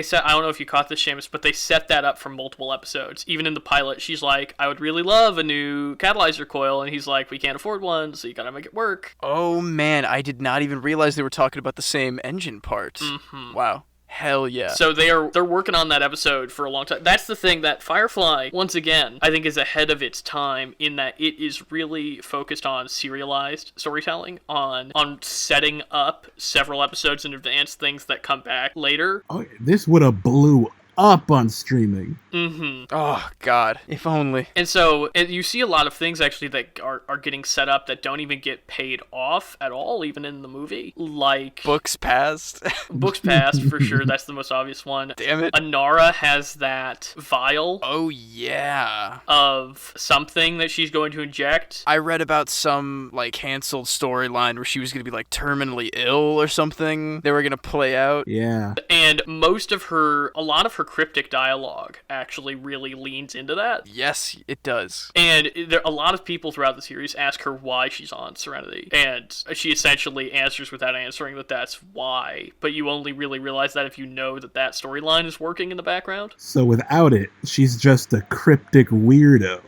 said, I don't know if you caught this, Seamus, but they set that up for multiple episodes. Even in the pilot, she's like, I would really love a new catalyzer coil, and he's like, we can't afford one, so you gotta make it work. Oh man, I did not even realize they were talking about the same engine part. Mm-hmm. Wow. Hell yeah. So they're working on that episode for a long time. That's the thing, that Firefly, once again, I think is ahead of its time in that it is really focused on serialized storytelling, on setting up several episodes in advance, things that come back later. Oh, this would have blew up on streaming. Mm-hmm. Oh, God. If only. And so you see a lot of things, actually, that are getting set up that don't even get paid off at all, even in the movie. Like... Books Passed. Books Passed, for sure. That's the most obvious one. Damn it. Anara has that vial. Oh, yeah. Of something that she's going to inject. I read about some, like, canceled storyline where she was going to be, like, terminally ill or something. They were going to play out. Yeah. And a lot of her cryptic dialogue actually really leans into that. Yes, it does. And a lot of people throughout the series ask her why she's on Serenity, and she essentially answers without answering that that's why, but you only really realize that if you know that storyline is working in the background. So without it, she's just a cryptic weirdo.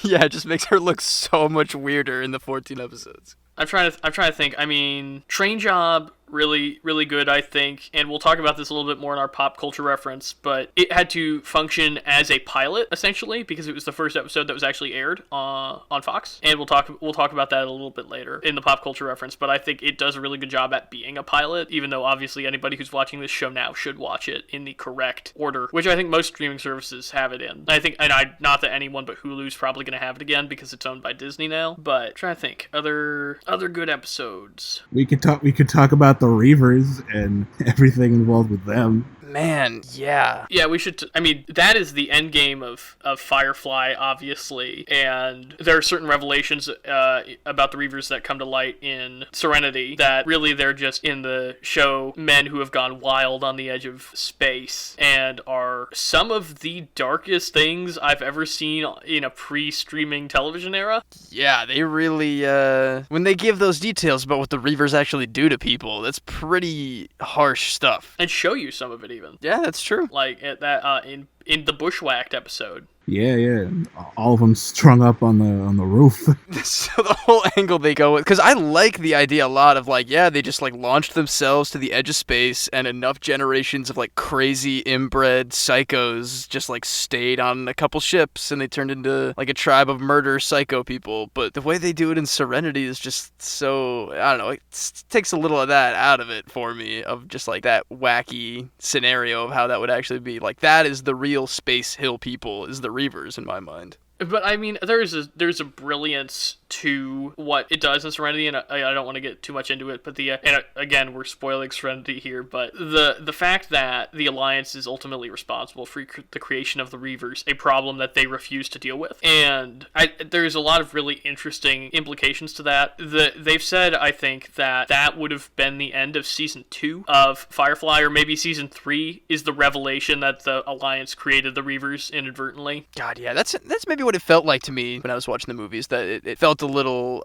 Yeah, it just makes her look so much weirder in the 14 episodes. I'm trying to think. I mean, Train Job, really, really good, I think. And we'll talk about this a little bit more in our pop culture reference, but it had to function as a pilot, essentially, because it was the first episode that was actually aired on Fox. And we'll talk about that a little bit later in the pop culture reference, but I think it does a really good job at being a pilot, even though obviously anybody who's watching this show now should watch it in the correct order, which I think most streaming services have it in. Not that anyone but Hulu's probably going to have it again because it's owned by Disney now, but I'm trying to think. Other good episodes. We could talk about the Reavers and everything involved with them. Man, yeah. Yeah, we should... that is the end game of Firefly, obviously, and there are certain revelations about the Reavers that come to light in Serenity that really they're just in the show men who have gone wild on the edge of space and are some of the darkest things I've ever seen in a pre-streaming television era. Yeah, they really... when they give those details about what the Reavers actually do to people, that's pretty harsh stuff. And show you some of it even. Yeah, that's true. Like in the Bushwhacked episode. Yeah. All of them strung up on the roof. So the whole angle they go with, because I like the idea a lot of like, yeah, they just like launched themselves to the edge of space, and enough generations of like crazy inbred psychos just like stayed on a couple ships, and they turned into like a tribe of murder psycho people. But the way they do it in Serenity is just so, I don't know, it takes a little of that out of it for me, of just like that wacky scenario of how that would actually be. Like, that is the real Space Hill people, is the Reavers in my mind. But I mean, there's a brilliance to what it does in Serenity, and I don't want to get too much into it. But again, we're spoiling Serenity here. But the fact that the Alliance is ultimately responsible for the creation of the Reavers, a problem that they refuse to deal with, and there's a lot of really interesting implications to that. They've said, I think, that would have been the end of season 2 of Firefly, or maybe season 3 is the revelation that the Alliance created the Reavers inadvertently. God, yeah, that's maybe what it felt like to me when I was watching the movies, that it felt a little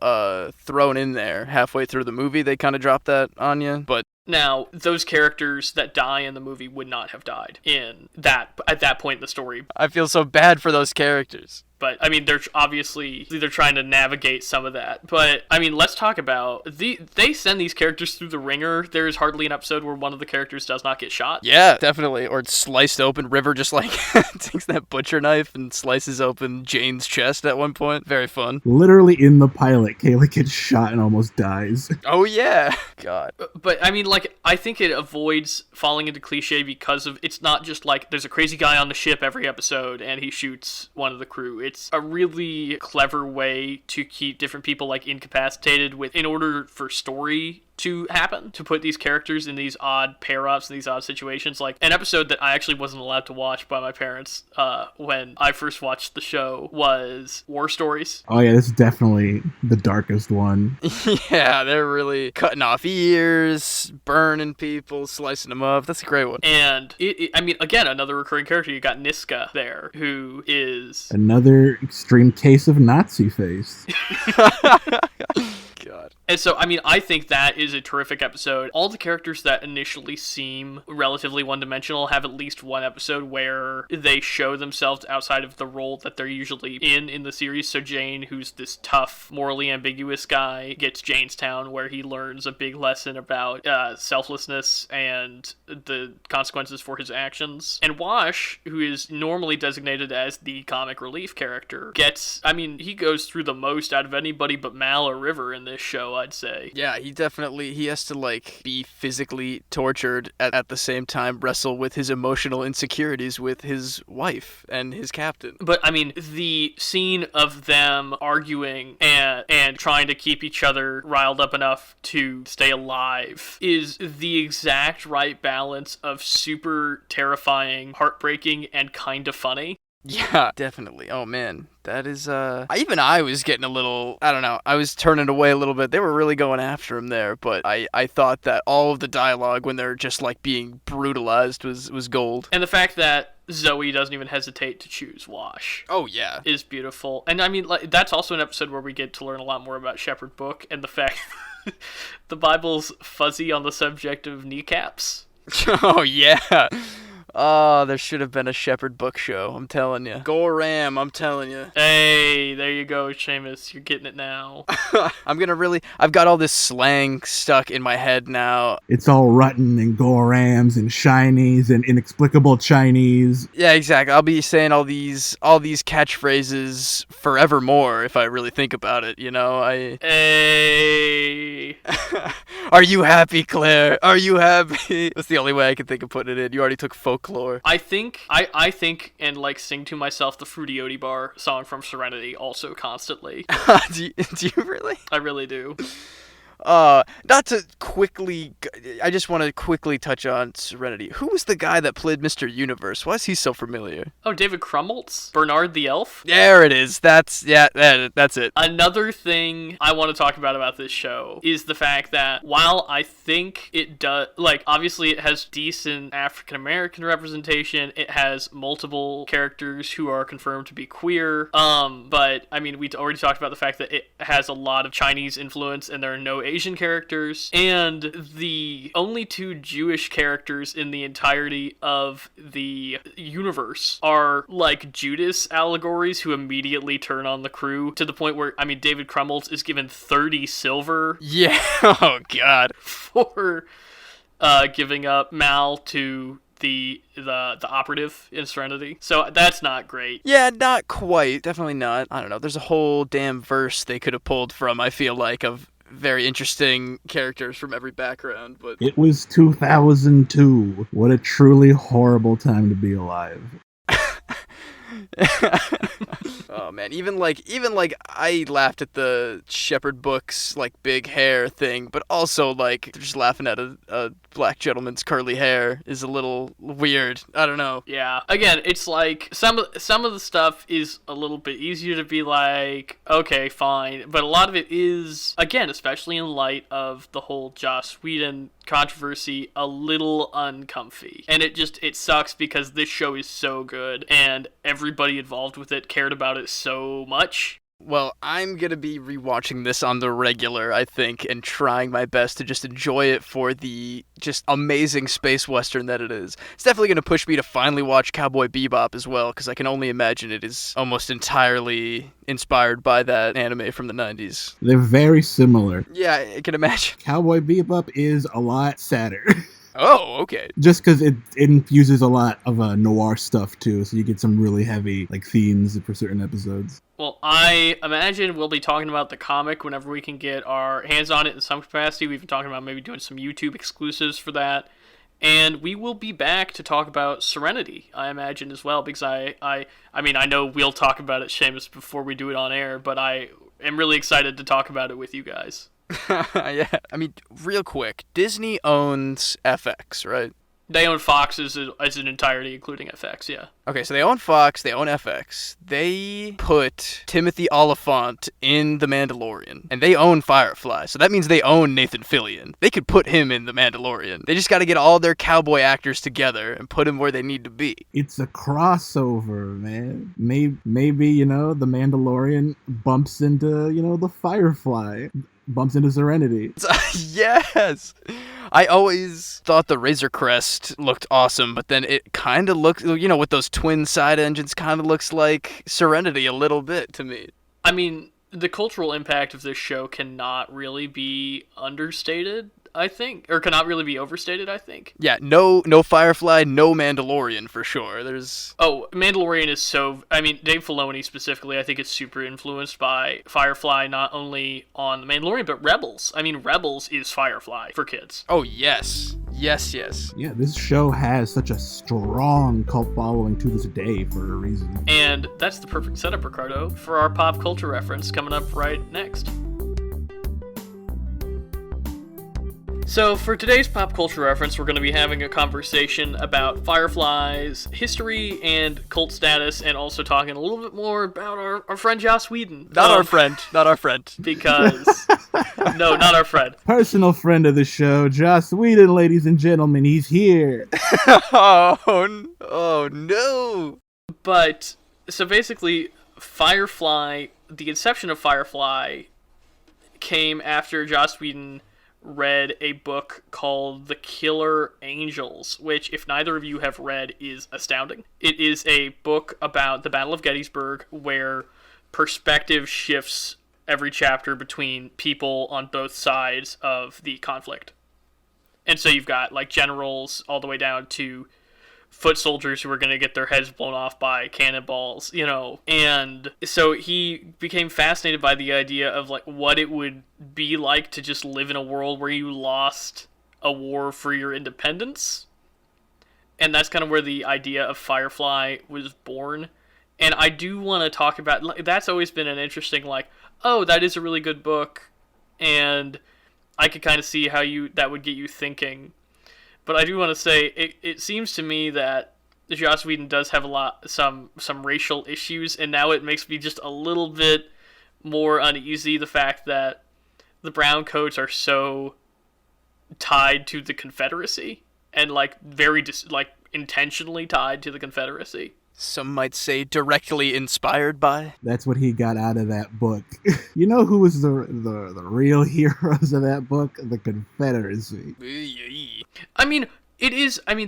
thrown in there halfway through the movie. They kind of dropped that on you, but now, those characters that die in the movie would not have died at that point in the story. I feel so bad for those characters. But I mean, they're trying to navigate some of that. But I mean, let's talk about they send these characters through the ringer. There is hardly an episode where one of the characters does not get shot. Yeah, definitely. Or it's sliced open. River just like takes that butcher knife and slices open Jane's chest at one point. Very fun. Literally in the pilot, Kayla gets shot and almost dies. Oh yeah. God. But I mean, like, I think it avoids falling into cliche because of it's not just like there's a crazy guy on the ship every episode and he shoots one of the crew. It's a really clever way to keep different people like incapacitated in order for story to happen, to put these characters in these odd pair-ups, in these odd situations. Like an episode that I actually wasn't allowed to watch by my parents when I first watched the show was War Stories. Oh yeah, this is definitely the darkest one. Yeah, they're really cutting off ears, burning people, slicing them up. That's a great one. And I mean, again, another recurring character. You got Niska there, who is another extreme case of Nazi face. God. And so, I mean, I think that is a terrific episode. All the characters that initially seem relatively one-dimensional have at least one episode where they show themselves outside of the role that they're usually in the series. So Jane, who's this tough, morally ambiguous guy, gets Janestown, where he learns a big lesson about selflessness and the consequences for his actions. And Wash, who is normally designated as the comic relief character, he goes through the most out of anybody but Mal or River in this show, I'd say. Yeah, he has to like be physically tortured at the same time wrestle with his emotional insecurities with his wife and his captain. But I mean, the scene of them arguing and trying to keep each other riled up enough to stay alive is the exact right balance of super terrifying, heartbreaking, and kind of funny. Yeah, definitely. Oh man, that is even I was getting a little, I don't know, I was turning away a little bit. They were really going after him there, but I thought that all of the dialogue when they're just like being brutalized was gold. And the fact that Zoe doesn't even hesitate to choose Wash. Oh yeah, is beautiful. And I mean, like, that's also an episode where we get to learn a lot more about Shepherd Book and the fact the Bible's fuzzy on the subject of kneecaps. Oh yeah. Oh, there should have been a Shepherd Book show, I'm telling you. Goram, I'm telling you. Hey, there you go, Seamus. You're getting it now. I've got all this slang stuck in my head now. It's all rotten and gorams and shinies and inexplicable Chinese. Yeah, exactly. I'll be saying all these catchphrases forevermore if I really think about it, you know? Hey. Are you happy, Claire? Are you happy? That's the only way I can think of putting it in. You already took folklore. I think and like sing to myself the Fruity Oaty Bar song from Serenity also constantly. Do you really? I really do. Not to quickly, I just want to quickly touch on Serenity. Who was the guy that played Mr. Universe? Why is he so familiar? Oh, David Krumholtz? Bernard the Elf? There it is. That's it. Another thing I want to talk about this show is the fact that while I think it does, like, obviously it has decent African-American representation, it has multiple characters who are confirmed to be queer, but, I mean, we already talked about the fact that it has a lot of Chinese influence and there are no Asian characters, and the only two Jewish characters in the entirety of the universe are like Judas allegories who immediately turn on the crew to the point where, I mean, David Krumholtz is given 30 silver. Yeah, oh god. For giving up Mal to the operative in Serenity. So that's not great. Yeah, not quite. Definitely not. I don't know. There's a whole damn verse they could have pulled from, I feel like, of very interesting characters from every background, but it was 2002. What a truly horrible time to be alive. Oh man, even like I laughed at the Shepherd Book's like big hair thing, but also like just laughing at a black gentleman's curly hair is a little weird. I don't know. Yeah. Again, it's like some of the stuff is a little bit easier to be like, okay, fine, but a lot of it is, again, especially in light of the whole Joss Whedon controversy, a little uncomfy. And it sucks because this show is so good and everybody involved with it cared about it so much. Well, I'm going to be rewatching this on the regular, I think, and trying my best to just enjoy it for the just amazing space western that it is. It's definitely going to push me to finally watch Cowboy Bebop as well, because I can only imagine it is almost entirely inspired by that anime from the 90s. They're very similar. Yeah, I can imagine. Cowboy Bebop is a lot sadder. Oh, okay. Just because it infuses a lot of noir stuff too, so you get some really heavy themes for certain episodes. Well, I imagine we'll be talking about the comic whenever we can get our hands on it in some capacity. We've been talking about maybe doing some YouTube exclusives for that. And we will be back to talk about Serenity, I imagine, as well, because I mean, I know we'll talk about it, Seamus, before we do it on air, but I am really excited to talk about it with you guys. Yeah, I mean, real quick, Disney owns FX, right? They own Fox as an entirety, including FX, yeah. Okay, so they own Fox, they own FX. They put Timothy Olyphant in The Mandalorian, and they own Firefly, so that means they own Nathan Fillion. They could put him in The Mandalorian. They just got to get all their cowboy actors together and put him where they need to be. It's a crossover, man. Maybe The Mandalorian bumps into, the Firefly. Bumps into Serenity. Yes! I always thought the Razor Crest looked awesome, but then it kind of looks, with those twin side engines, kind of looks like Serenity a little bit to me. I mean, the cultural impact of this show cannot really be understated, I think, or cannot really be overstated, I think. Yeah, no Firefly, no Mandalorian for sure. Mandalorian is Dave Filoni specifically, I think, is super influenced by Firefly, not only on the Mandalorian, but Rebels. I mean, Rebels is Firefly for kids. Oh, yes. Yes. Yeah, this show has such a strong cult following to this day for a reason. And that's the perfect setup, Ricardo, for our pop culture reference coming up right next. So for today's pop culture reference, we're going to be having a conversation about Firefly's history and cult status, and also talking a little bit more about our friend Joss Whedon. Not our friend. Because... No, not our friend. Personal friend of the show, Joss Whedon, ladies and gentlemen. He's here. Oh, no. But, so basically, Firefly, the inception of Firefly came after Joss Whedon read a book called The Killer Angels, which, if neither of you have read, is astounding. It is a book about the Battle of Gettysburg, where perspective shifts every chapter between people on both sides of the conflict. And so you've got, generals all the way down to foot soldiers who are going to get their heads blown off by cannonballs, And so he became fascinated by the idea of, what it would be like to just live in a world where you lost a war for your independence. And that's kind of where the idea of Firefly was born. And I do want to talk about, that's always been an interesting, oh, that is a really good book, and I could kind of see how that would get you thinking. But I do want to say, it seems to me that Joss Whedon does have some racial issues, and now it makes me just a little bit more uneasy, the fact that the brown coats are so tied to the Confederacy, and very intentionally tied to the Confederacy. Some might say directly inspired by. That's what he got out of that book. You know who was the real heroes of that book? The Confederacy.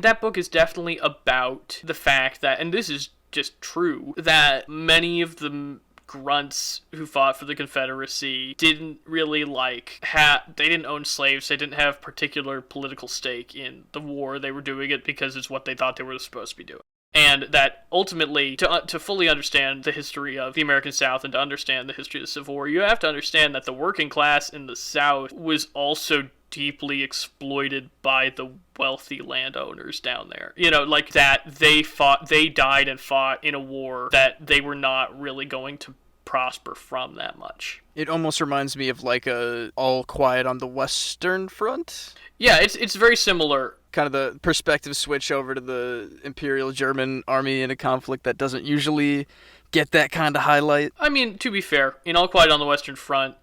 That book is definitely about the fact that, and this is just true, that many of the grunts who fought for the Confederacy didn't really they didn't own slaves, they didn't have particular political stake in the war. They were doing it because it's what they thought they were supposed to be doing. And that ultimately, to fully understand the history of the American South and to understand the history of the Civil War, you have to understand that the working class in the South was also deeply exploited by the wealthy landowners down there. That they died and fought in a war that they were not really going to prosper from that much. It almost reminds me of a All Quiet on the Western Front. Yeah, it's very similar. Kind of the perspective switch over to the Imperial German army in a conflict that doesn't usually get that kind of highlight. I mean, to be fair, in All Quiet on the Western Front,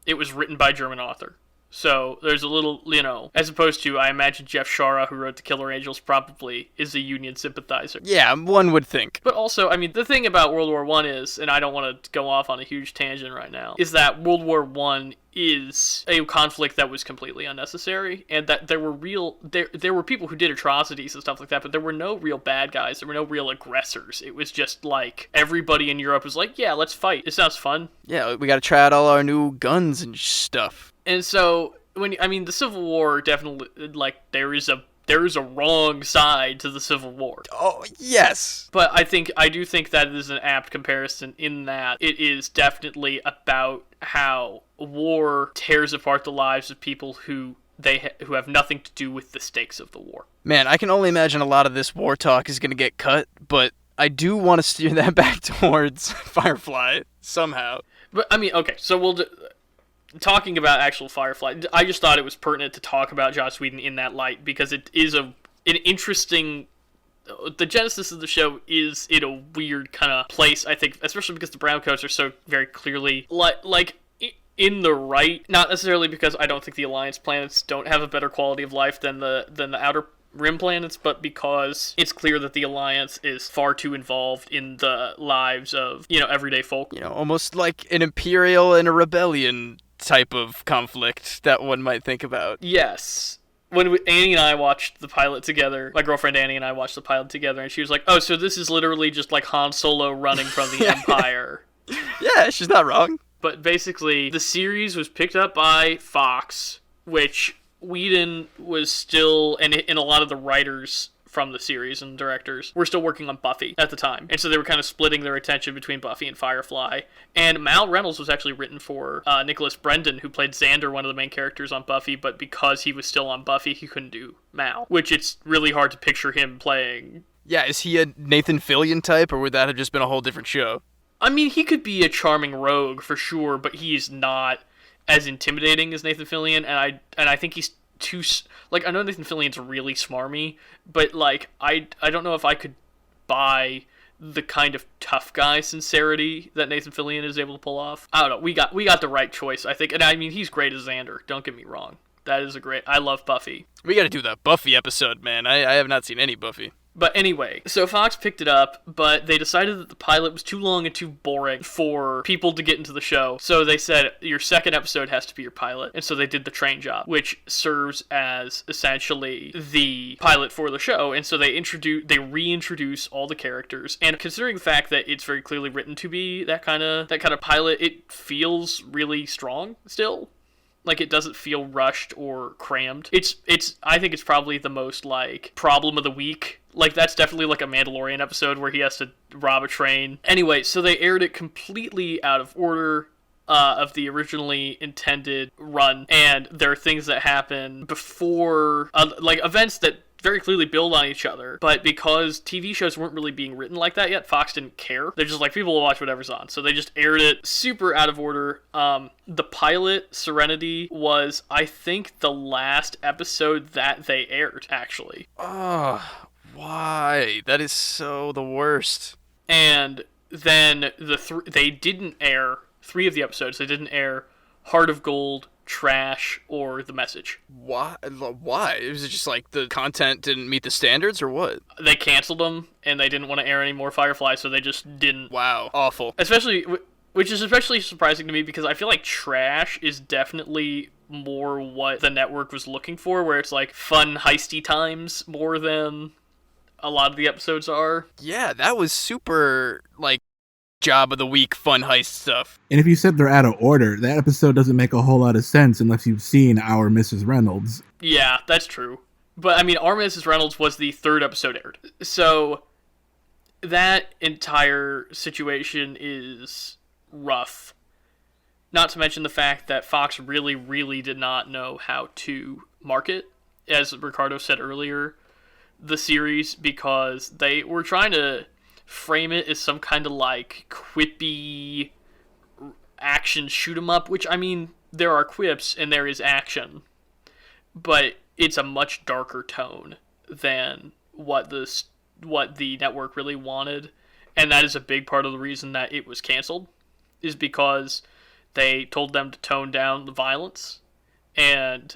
it was written by a German author. So there's a little, as opposed to, I imagine Jeff Shara, who wrote The Killer Angels, probably is a Union sympathizer. Yeah, one would think. But also, I mean, the thing about World War I is, and I don't want to go off on a huge tangent right now, is that World War I is a conflict that was completely unnecessary, and that there were people who did atrocities and stuff like that, but there were no real bad guys, there were no real aggressors. It was just like, everybody in Europe was like, yeah, let's fight. It sounds fun. Yeah, we gotta try out all our new guns and stuff. And so, the Civil War definitely, like, there is a wrong side to the Civil War. Oh, yes. But I do think that it is an apt comparison in that it is definitely about how war tears apart the lives of people who have nothing to do with the stakes of the war. Man, I can only imagine a lot of this war talk is going to get cut, but I do want to steer that back towards Firefly somehow. But, okay, so talking about actual Firefly, I just thought it was pertinent to talk about Joss Whedon in that light, because it is an interesting... The genesis of the show is in a weird kind of place, I think, especially because the Browncoats are so very clearly, like in the right, not necessarily because I don't think the Alliance planets don't have a better quality of life than the Outer Rim planets, but because it's clear that the Alliance is far too involved in the lives of, everyday folk. Almost like an Imperial and a rebellion type of conflict that one might think about. Yes. When Annie and I watched the pilot together, my girlfriend Annie and I watched the pilot together, and she was like, oh, so this is literally just like Han Solo running from the Empire. Yeah, she's not wrong. But basically, the series was picked up by Fox, which Whedon was still, and a lot of the writers from the series and directors were still working on Buffy at the time. And so they were kind of splitting their attention between Buffy and Firefly. And Mal Reynolds was actually written for Nicholas Brendon, who played Xander, one of the main characters on Buffy, but because he was still on Buffy, he couldn't do Mal, which it's really hard to picture him playing. Yeah, is he a Nathan Fillion type, or would that have just been a whole different show? I mean, he could be a charming rogue for sure, but he's not as intimidating as Nathan Fillion, and I think he's too, like, I know Nathan Fillion's really smarmy, but like I don't know if I could buy the kind of tough guy sincerity that Nathan Fillion is able to pull off. I don't know. We got the right choice, I think, and I mean, he's great as Xander. Don't get me wrong. That is I love Buffy. We got to do that Buffy episode, man. I have not seen any Buffy. But anyway, so Fox picked it up, but they decided that the pilot was too long and too boring for people to get into the show. So they said, your second episode has to be your pilot. And so they did The Train Job, which serves as essentially the pilot for the show. And so they reintroduce all the characters. And considering the fact that it's very clearly written to be that kind of pilot, it feels really strong still. Like, it doesn't feel rushed or crammed. I think it's probably the most, like, problem of the week. Like, that's definitely, like, a Mandalorian episode where he has to rob a train. Anyway, so they aired it completely out of order of the originally intended run. And there are things that happen before, like, events that very clearly build on each other, but because TV shows weren't really being written like that yet, Fox didn't care. They're just like, people will watch whatever's on. So they just aired it super out of order. The pilot, Serenity, was, I think, the last episode that they aired, actually. Oh, why? That is so the worst. And then they didn't air 3 of the episodes. They didn't air Heart of Gold, Trash, or The Message. Why? Was it just like the content didn't meet the standards, or what? They canceled them, and they didn't want to air any more Firefly, so they just didn't. Wow, awful. Which is especially surprising to me, because I feel like Trash is definitely more what the network was looking for, where it's like fun, heisty times more than a lot of the episodes are. Yeah, that was super, like, job of the week fun heist stuff. And if you said they're out of order, that episode doesn't make a whole lot of sense unless you've seen Our Mrs. Reynolds. Yeah, that's true. But I mean, Our Mrs. Reynolds was the 3rd episode aired. So that entire situation is rough. Not to mention the fact that Fox really, really did not know how to market, as Ricardo said earlier, the series, because they were trying to frame it as some kind of, like, quippy action shoot 'em up, which, I mean, there are quips and there is action, but it's a much darker tone than what the network really wanted, and that is a big part of the reason that it was canceled, is because they told them to tone down the violence, and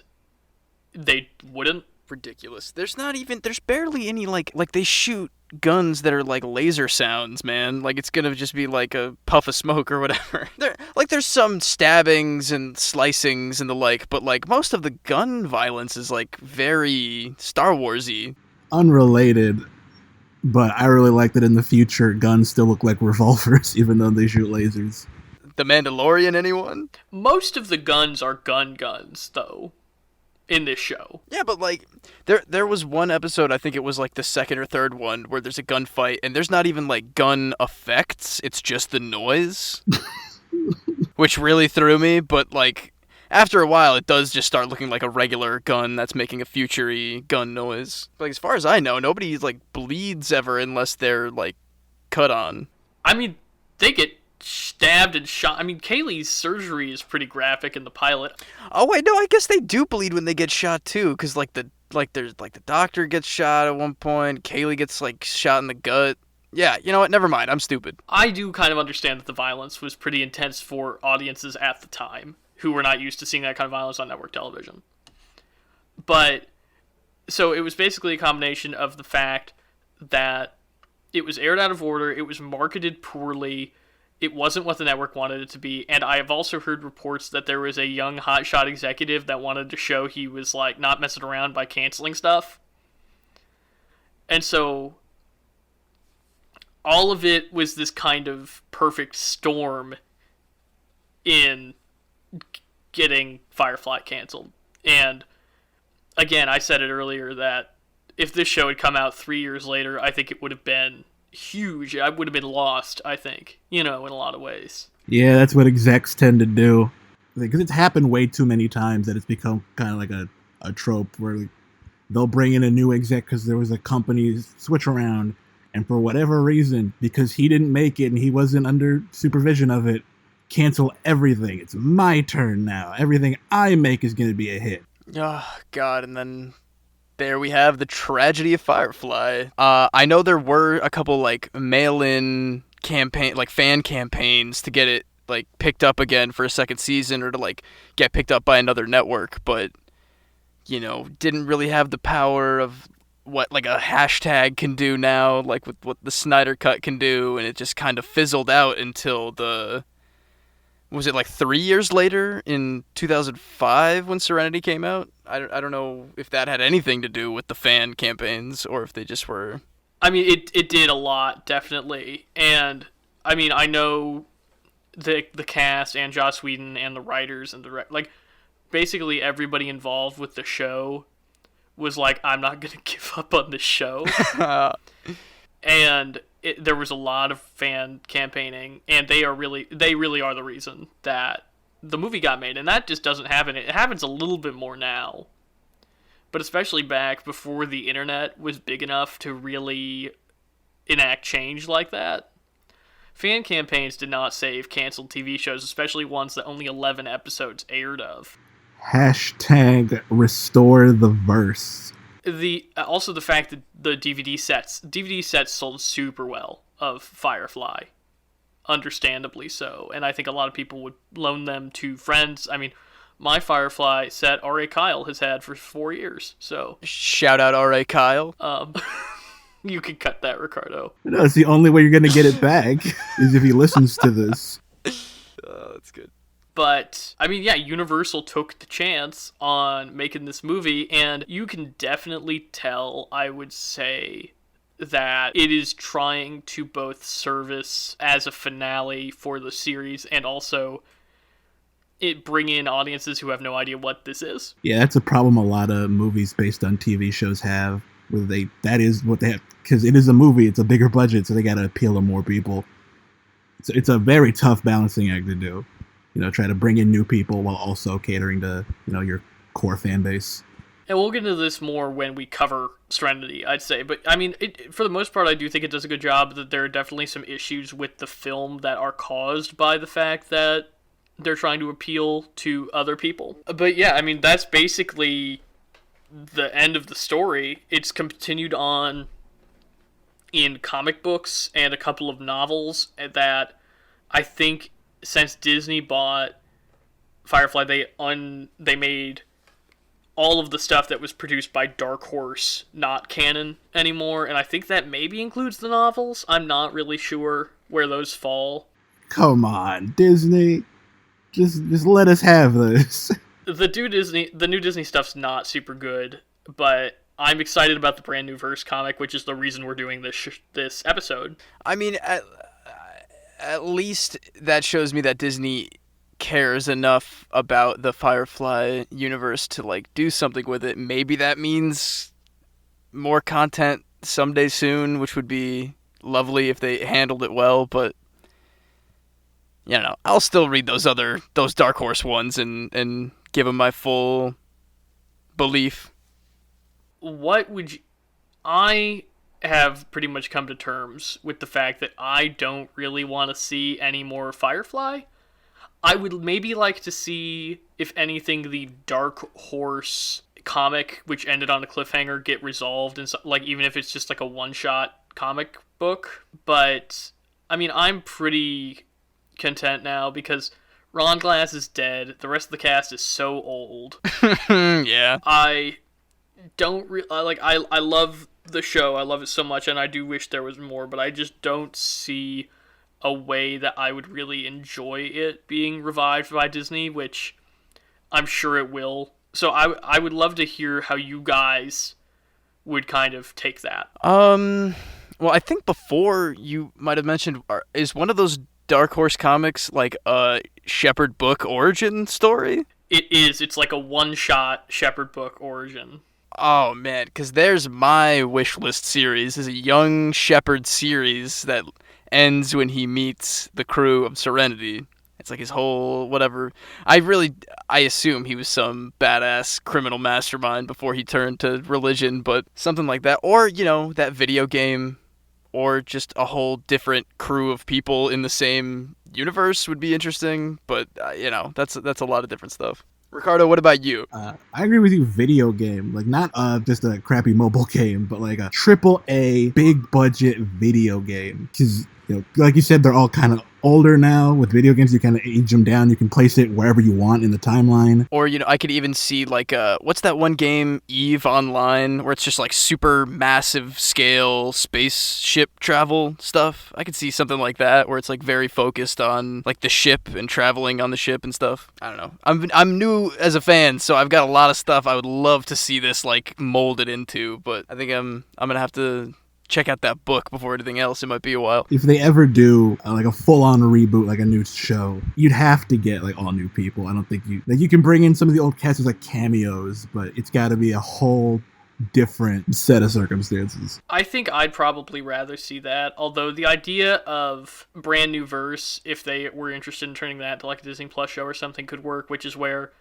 they wouldn't. Ridiculous. There's barely any like they shoot guns that are like laser sounds, man. Like it's gonna just be like a puff of smoke or whatever. There's some stabbings and slicings and the like, but like most of the gun violence is like very Star Warsy. Unrelated, but I really like that in the future guns still look like revolvers even though they shoot lasers. The Mandalorian, anyone? Most of the guns are guns, though, in this show. Yeah, but like there was one episode, I think it was like the second or third one, where there's a gunfight and there's not even like gun effects, it's just the noise. Which really threw me, but like after a while it does just start looking like a regular gun that's making a future-y gun noise. Like as far as I know, nobody like bleeds ever unless they're like cut on. I mean, they get stabbed and shot. I mean, Kaylee's surgery is pretty graphic in the pilot. Oh wait, no, I guess they do bleed when they get shot too, because there's the doctor gets shot at one point. Kaylee gets like shot in the gut. Yeah, you know what? Never mind. I'm stupid. I do kind of understand that the violence was pretty intense for audiences at the time who were not used to seeing that kind of violence on network television. But so it was basically a combination of the fact that it was aired out of order, it was marketed poorly. It wasn't what the network wanted it to be, and I have also heard reports that there was a young hotshot executive that wanted to show he was, like, not messing around by canceling stuff. And so, all of it was this kind of perfect storm in getting Firefly canceled. And, again, I said it earlier that if this show had come out 3 years later, I think it would have been huge. I would have been lost, I think, in a lot of ways. Yeah, that's what execs tend to do. Because it's happened way too many times that it's become kind of like a trope where like, they'll bring in a new exec because there was a company switch around, and for whatever reason, because he didn't make it and he wasn't under supervision of it, cancel everything. It's my turn now. Everything I make is going to be a hit. Oh, God, and then there we have the tragedy of Firefly. I know there were a couple like mail-in campaign, like fan campaigns to get it like picked up again for a second season or to like get picked up by another network, but you know, didn't really have the power of what like a hashtag can do now, like with what the Snyder Cut can do, and it just kind of fizzled out until was it like 3 years later in 2005 when Serenity came out? I don't know if that had anything to do with the fan campaigns or if they just were... I mean, it did a lot, definitely. And, I mean, I know the cast and Joss Whedon and the writers and like, basically everybody involved with the show was like, I'm not going to give up on this show. And there was a lot of fan campaigning, and they really are the reason that the movie got made, and that just doesn't happen. It happens a little bit more now, but especially back before the internet was big enough to really enact change like that. Fan campaigns did not save canceled TV shows, especially ones that only 11 episodes aired of. Hashtag restore the verse. Also the fact that the DVD sets sold super well of Firefly, understandably so, and I think a lot of people would loan them to friends. I mean, my Firefly set R.A. Kyle has had for 4 years, so shout out R.A. Kyle. You can cut that, Ricardo. No, it's the only way you're gonna get it back is if he listens to this. Oh, that's good. But, I mean, yeah, Universal took the chance on making this movie, and you can definitely tell, I would say, that it is trying to both service as a finale for the series and also it bring in audiences who have no idea what this is. Yeah, that's a problem a lot of movies based on TV shows have, where that is what they have, because it is a movie, it's a bigger budget, so they gotta appeal to more people. It's a very tough balancing act to do. You know, try to bring in new people while also catering to, you know, your core fan base. And we'll get into this more when we cover Serenity, I'd say. But, I mean, for the most part, I do think it does a good job. That there are definitely some issues with the film that are caused by the fact that they're trying to appeal to other people. But, yeah, I mean, that's basically the end of the story. It's continued on in comic books and a couple of novels that I think... Since Disney bought Firefly, they made all of the stuff that was produced by Dark Horse not canon anymore, and I think that maybe includes the novels. I'm not really sure where those fall. Come on, Disney. Just let us have this. The new Disney stuff's not super good, but I'm excited about the brand new Verse comic, which is the reason we're doing this episode. I mean, at least that shows me that Disney cares enough about the Firefly universe to like do something with it. Maybe that means more content someday soon, which would be lovely if they handled it well, but you know, I'll still read those Dark Horse ones and give them my full belief. I have pretty much come to terms with the fact that I don't really want to see any more Firefly. I would maybe like to see, if anything, the Dark Horse comic, which ended on a cliffhanger, get resolved, and like even if it's just like a one-shot comic book. But I mean, I'm pretty content now because Ron Glass is dead. The rest of the cast is so old. Yeah. I love the show. I love it so much, and I do wish there was more, but I just don't see a way that I would really enjoy it being revived by Disney, which I'm sure it will. So I would love to hear how you guys would kind of take that. Well, I think before you might have mentioned, is one of those Dark Horse comics like a Shepherd book origin story? It is. It's like a one-shot Shepherd book origin. Oh man, because there's my wish list series, is a young Shepherd series that ends when he meets the crew of Serenity. It's like his whole whatever. I assume he was some badass criminal mastermind before he turned to religion, but something like that. Or, you know, that video game, or just a whole different crew of people in the same universe would be interesting. But, you know, that's a lot of different stuff. Ricardo, what about you? I agree with you. Video game, like not just a crappy mobile game, but like a AAA big budget video game. Because like you said, they're all kind of older now. With video games, you kind of age them down. You can place it wherever you want in the timeline. Or I could even see like what's that one game, EVE Online, where it's just like super massive scale spaceship travel stuff. I could see something like that where it's like very focused on like the ship and traveling on the ship and stuff. I don't know. I'm new as a fan, so I've got a lot of stuff I would love to see this like molded into, but I think I'm gonna have to check out that book before anything else. It might be a while. If they ever do like a full-on reboot, like a new show, you'd have to get like all new people. I don't think you can bring in some of the old cast as like cameos, but it's got to be a whole different set of circumstances. I think I'd probably rather see that, although the idea of brand new Verse, if they were interested in turning that to like a Disney Plus show or something, could work, which is where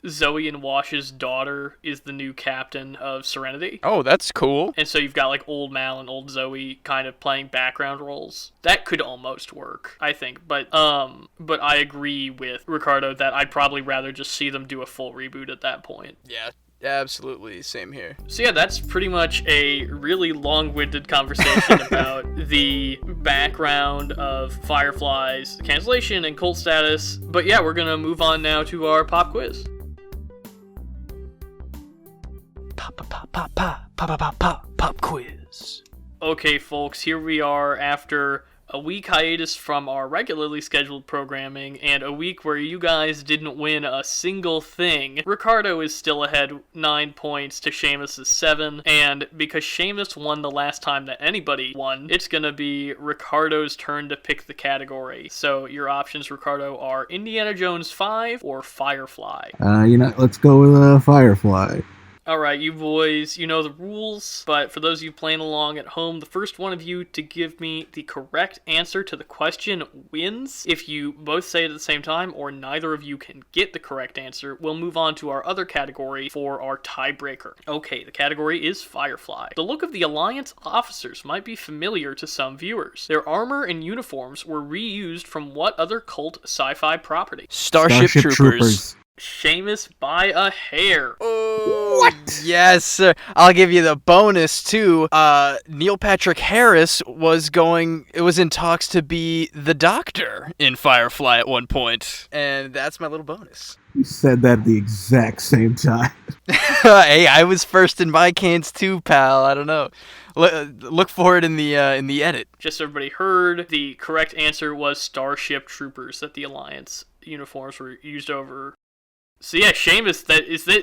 Zoe and Wash's daughter is the new captain of Serenity. Oh, that's cool. And so you've got like old Mal and old Zoe kind of playing background roles. That could almost work, I think. But I agree with Ricardo that I'd probably rather just see them do a full reboot at that point. Yeah, absolutely. Same here. So yeah, that's pretty much a really long-winded conversation about the background of Firefly's cancellation and cult status. But yeah, we're going to move on now to our pop quiz. Pop quiz. Okay, folks, here we are after a week hiatus from our regularly scheduled programming and a week where you guys didn't win a single thing. Ricardo is still ahead 9 points to Seamus' 7, and because Seamus won the last time that anybody won, it's gonna be Ricardo's turn to pick the category. So your options, Ricardo, are Indiana Jones 5 or Firefly. Let's go with Firefly. Alright, you boys, you know the rules, but for those of you playing along at home, the first one of you to give me the correct answer to the question wins. If you both say it at the same time, or neither of you can get the correct answer, we'll move on to our other category for our tiebreaker. Okay, the category is Firefly. The look of the Alliance officers might be familiar to some viewers. Their armor and uniforms were reused from what other cult sci-fi property? Starship Troopers. Seamus by a hair. Oh, what? Yes, sir. I'll give you the bonus, too. Neil Patrick Harris was in talks to be the Doctor in Firefly at one point. And that's my little bonus. You said that at the exact same time. Hey, I was first in my cans too, pal. I don't know. Look for it in the edit. Just so everybody heard, the correct answer was Starship Troopers, that the Alliance uniforms were used over. So yeah, Seamus,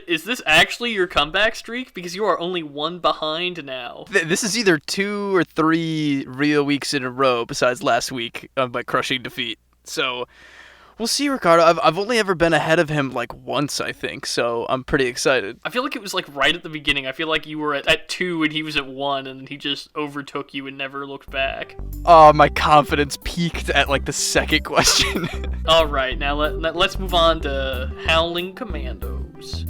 is this actually your comeback streak? Because you are only one behind now. This is either 2 or 3 real weeks in a row, besides last week of my crushing defeat. So we'll see, Ricardo. I've only ever been ahead of him like once, I think, so I'm pretty excited. I feel like it was like right at the beginning. I feel like you were at 2 and he was at 1, and he just overtook you and never looked back. Oh, my confidence peaked at like the second question. All right, now let's move on to Howling Commandos.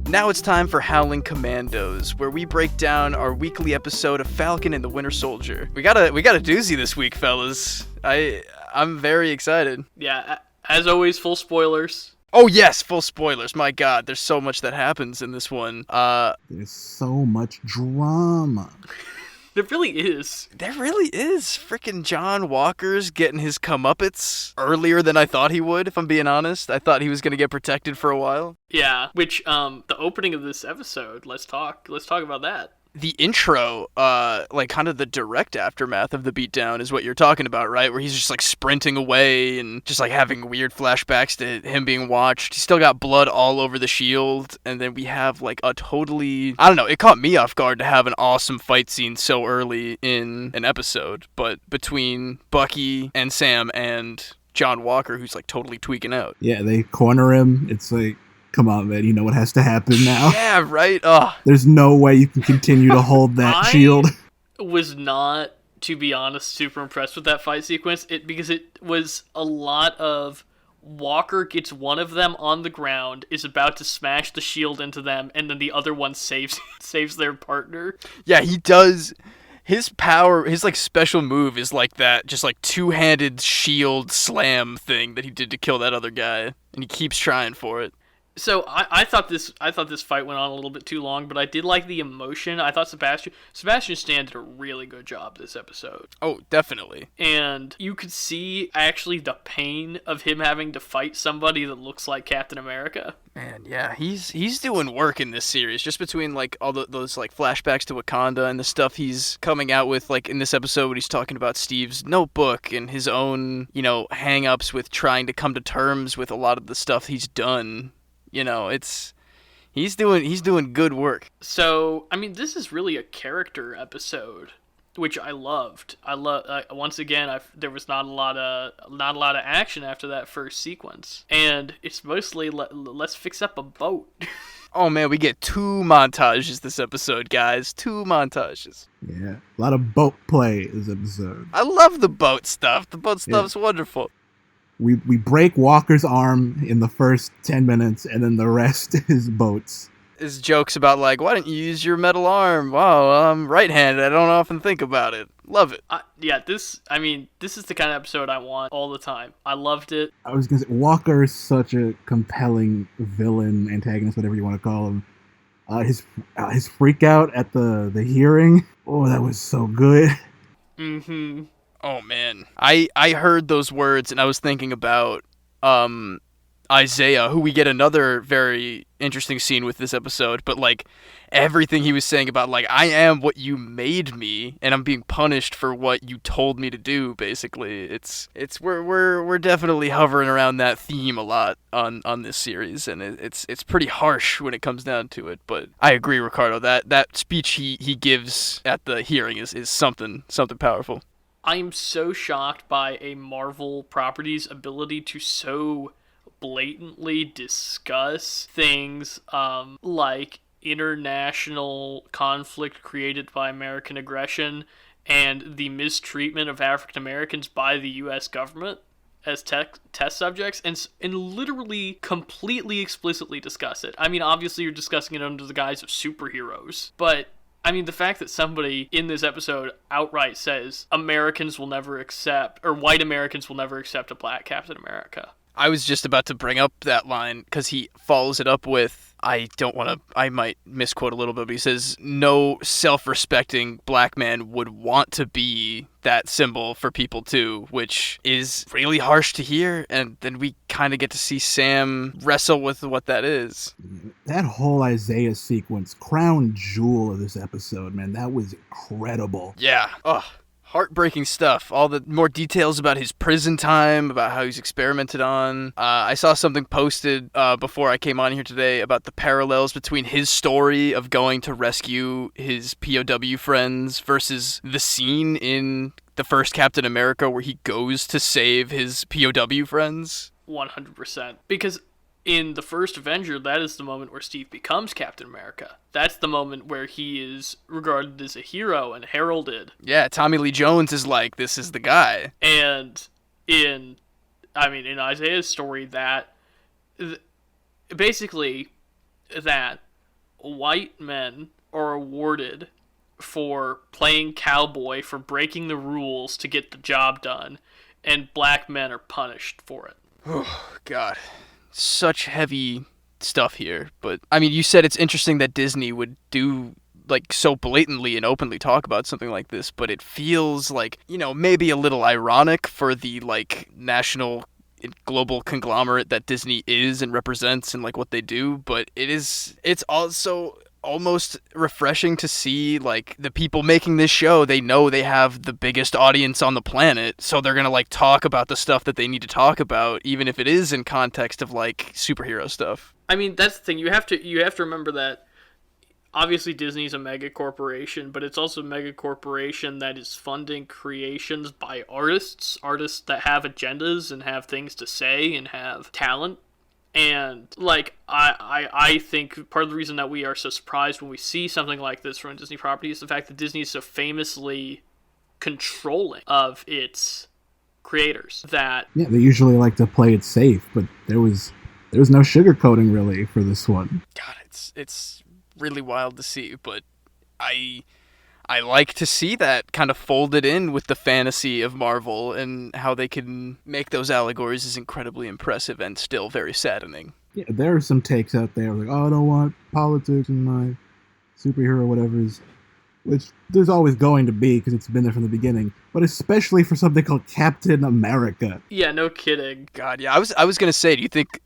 Now it's time for Howling Commandos, where we break down our weekly episode of Falcon and the Winter Soldier. We got a doozy this week, fellas. I'm very excited. Yeah, as always, full spoilers. Oh yes, full spoilers. My God, there's so much that happens in this one. There's so much drama. There really is. There really is. Frickin' John Walker's getting his comeuppance earlier than I thought he would, if I'm being honest. I thought he was going to get protected for a while. Yeah, which, the opening of this episode, let's talk about that. The intro, like kind of the direct aftermath of the beatdown is what you're talking about, right? Where he's just like sprinting away and just like having weird flashbacks to him being watched. He's still got blood all over the shield. And then we have like a totally, I don't know, it caught me off guard to have an awesome fight scene so early in an episode. But between Bucky and Sam and John Walker, who's like totally tweaking out. Yeah, they corner him. It's like, come on, man, you know what has to happen now. Yeah, right? Ugh. There's no way you can continue to hold that shield. I was not, to be honest, super impressed with that fight sequence, because it was a lot of Walker gets one of them on the ground, is about to smash the shield into them, and then the other one saves their partner. Yeah, he does. His power, his like special move is like that, just like two-handed shield slam thing that he did to kill that other guy, and he keeps trying for it. So I thought this fight went on a little bit too long, but I did like the emotion. I thought Sebastian Stan did a really good job this episode. Oh, definitely. And you could see actually the pain of him having to fight somebody that looks like Captain America. Man, yeah, he's doing work in this series, just between like all those like flashbacks to Wakanda and the stuff he's coming out with, like in this episode when he's talking about Steve's notebook and his own, hang-ups with trying to come to terms with a lot of the stuff he's done. He's doing good work. So, I mean, this is really a character episode, which I loved. Once again, there was not a lot of action after that first sequence, and it's mostly let's fix up a boat. Oh man, we get 2 montages this episode, guys. 2 montages. Yeah, a lot of boat play this episode. I love the boat stuff. The boat stuff's wonderful. We break Walker's arm in the first 10 minutes, and then the rest is boats. His jokes about, like, why don't you use your metal arm? Wow, I'm right-handed. I don't often think about it. Love it. This is the kind of episode I want all the time. I loved it. I was going to say, Walker is such a compelling villain, antagonist, whatever you want to call him. His freak out at the hearing, oh, that was so good. Mm-hmm. Oh man, I heard those words and I was thinking about Isaiah, who we get another very interesting scene with this episode, but like everything he was saying about like I am what you made me and I'm being punished for what you told me to do, basically. It's we're definitely hovering around that theme a lot on this series, and it's pretty harsh when it comes down to it, but I agree, Ricardo, that speech he gives at the hearing is something powerful. I am so shocked by a Marvel property's ability to so blatantly discuss things like international conflict created by American aggression and the mistreatment of African Americans by the U.S. government as test subjects, and literally completely explicitly discuss it. I mean, obviously you're discussing it under the guise of superheroes, but I mean, the fact that somebody in this episode outright says Americans will never accept, or white Americans will never accept a black Captain America. I was just about to bring up that line because he follows it up with, I might misquote a little bit, but he says, no self-respecting black man would want to be that symbol for people too, which is really harsh to hear. And then we kind of get to see Sam wrestle with what that is. That whole Isaiah sequence, crown jewel of this episode, man, that was incredible. Yeah. Ugh. Heartbreaking stuff. All the more details about his prison time, about how he's experimented on. I saw something posted before I came on here today about the parallels between his story of going to rescue his POW friends versus the scene in the first Captain America where he goes to save his POW friends. 100%. Because in the first Avenger, that is the moment where Steve becomes Captain America. That's the moment where he is regarded as a hero and heralded. Yeah, Tommy Lee Jones is like, this is the guy. And in Isaiah's story, basically that white men are awarded for playing cowboy, for breaking the rules to get the job done, and black men are punished for it. Oh, God. Such heavy stuff here, but I mean, you said it's interesting that Disney would do like so blatantly and openly talk about something like this, but it feels like, maybe a little ironic for the like national global conglomerate that Disney is and represents and like what they do, but it's also almost refreshing to see like the people making this show, they know they have the biggest audience on the planet, so they're gonna like talk about the stuff that they need to talk about, even if it is in context of like superhero stuff. I mean, that's the thing. You have to remember that obviously Disney's a mega corporation, but it's also a mega corporation that is funding creations by artists that have agendas and have things to say and have talent. And, like, I think part of the reason that we are so surprised when we see something like this from a Disney property is the fact that Disney is so famously controlling of its creators that... Yeah, they usually like to play it safe, but there was no sugarcoating, really, for this one. God, it's really wild to see, but I like to see that kind of folded in with the fantasy of Marvel, and how they can make those allegories is incredibly impressive and still very saddening. Yeah, there are some takes out there like, oh, I don't want politics in my superhero whatever's, which there's always going to be because it's been there from the beginning, but especially for something called Captain America. Yeah, no kidding. God, yeah, I was gonna say, do you think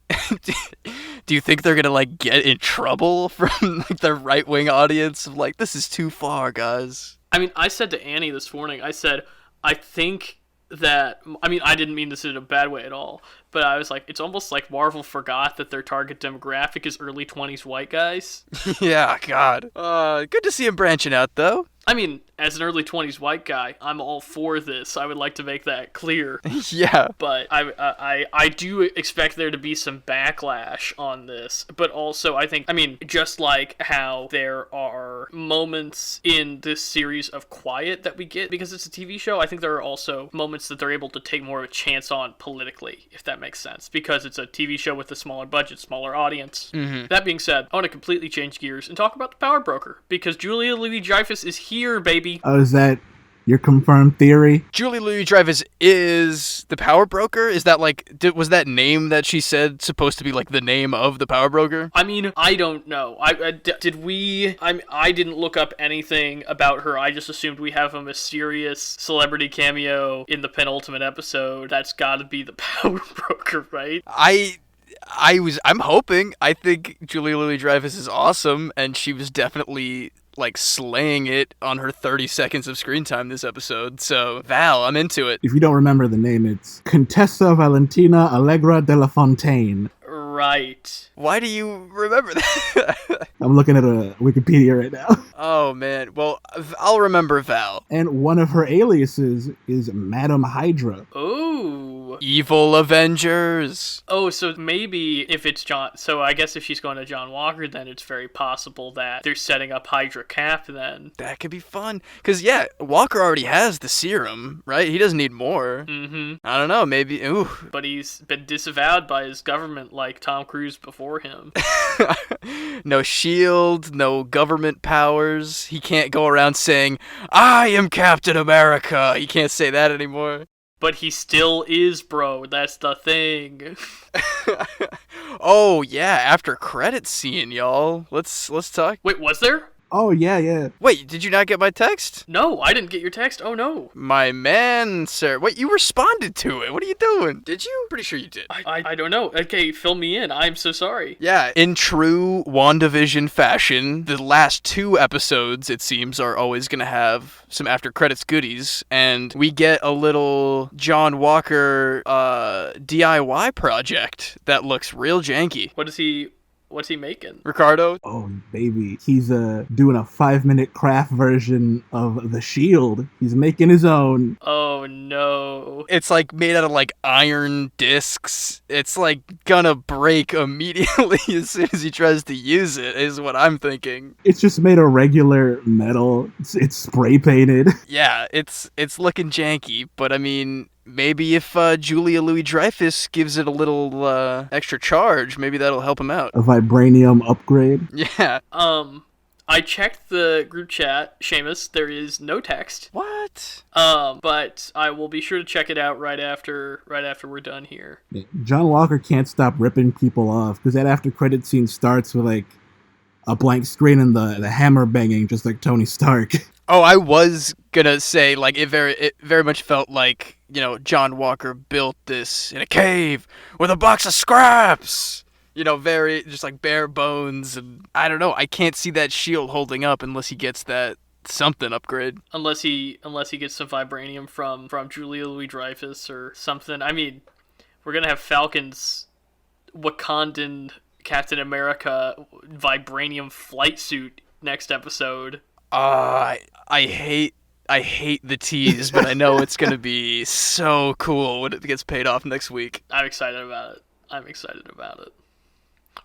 do you think they're gonna like get in trouble from like their right-wing audience of like, this is too far, guys? I mean, I said to Annie this morning, I said, I think that, I mean, I didn't mean this in a bad way at all, but I was like, it's almost like Marvel forgot that their target demographic is early 20s white guys. Yeah, God. Good to see him branching out, though. I mean, as an early 20s white guy, I'm all for this. I would like to make that clear. Yeah. But I do expect there to be some backlash on this. But also, I think, I mean, just like how there are moments in this series of quiet that we get because it's a TV show, I think there are also moments that they're able to take more of a chance on politically, if that makes sense. Because it's a TV show with a smaller budget, smaller audience. Mm-hmm. That being said, I want to completely change gears and talk about the Power Broker. Because Julia Louis-Dreyfus is here, baby. Oh, is that your confirmed theory? Julia Louis-Dreyfus is the Power Broker? Is that like, was that name that she said supposed to be like the name of the Power Broker? I mean, I don't know. I didn't look up anything about her. I just assumed we have a mysterious celebrity cameo in the penultimate episode. That's gotta be the Power Broker, right? I'm hoping. I think Julia Louis-Dreyfus is awesome, and she was definitely like slaying it on her 30 seconds of screen time this episode. So Val, I'm into it. If you don't remember the name, it's Contessa Valentina Allegra de la Fontaine. Right. Why do you remember that? I'm looking at a Wikipedia right now. Oh, man. Well, I'll remember Val. And one of her aliases is Madam Hydra. Ooh. Evil Avengers. Oh, so maybe if it's John... So I guess if she's going to John Walker, then it's very possible that they're setting up Hydra Cap then. That could be fun. Because, yeah, Walker already has the serum, right? He doesn't need more. Mm-hmm. I don't know, maybe... Ooh. But he's been disavowed by his government like Tom Cruise before him. No shield, no government powers. He can't go around saying, I am Captain America. He can't say that anymore. But he still is, bro. That's the thing. Oh yeah, after credits scene, y'all. Let's talk. Wait, was there? Oh, yeah. Wait, did you not get my text? No, I didn't get your text. Oh, no. My man, sir. Wait, you responded to it. What are you doing? Did you? Pretty sure you did. I don't know. Okay, fill me in. I'm so sorry. Yeah, in true WandaVision fashion, the last 2 episodes, it seems, are always going to have some after credits goodies, and we get a little John Walker DIY project that looks real janky. What's he making? Ricardo? Oh, baby. He's doing a 5-minute craft version of the Shield. He's making his own. Oh, no. It's like made out of like iron discs. It's like gonna break immediately as soon as he tries to use it, is what I'm thinking. It's just made of regular metal. It's spray painted. Yeah, it's looking janky, but I mean, maybe if Julia Louis-Dreyfus gives it a little extra charge, maybe that'll help him out. A vibranium upgrade. Yeah. I checked the group chat, Seamus. There is no text. What? But I will be sure to check it out right after we're done here. John Walker can't stop ripping people off, because that after credit scene starts with like a blank screen and the hammer banging, just like Tony Stark. Oh, I was gonna say, like, it very much felt like, you know, John Walker built this in a cave with a box of scraps. You know, very just like bare bones, and I don't know. I can't see that shield holding up unless he gets that something upgrade. Unless he gets some vibranium from Julia Louis-Dreyfus or something. I mean, we're gonna have Falcon's Wakandan Captain America vibranium flight suit next episode. I hate the tease, but I know it's gonna be so cool when it gets paid off next week. I'm excited about it.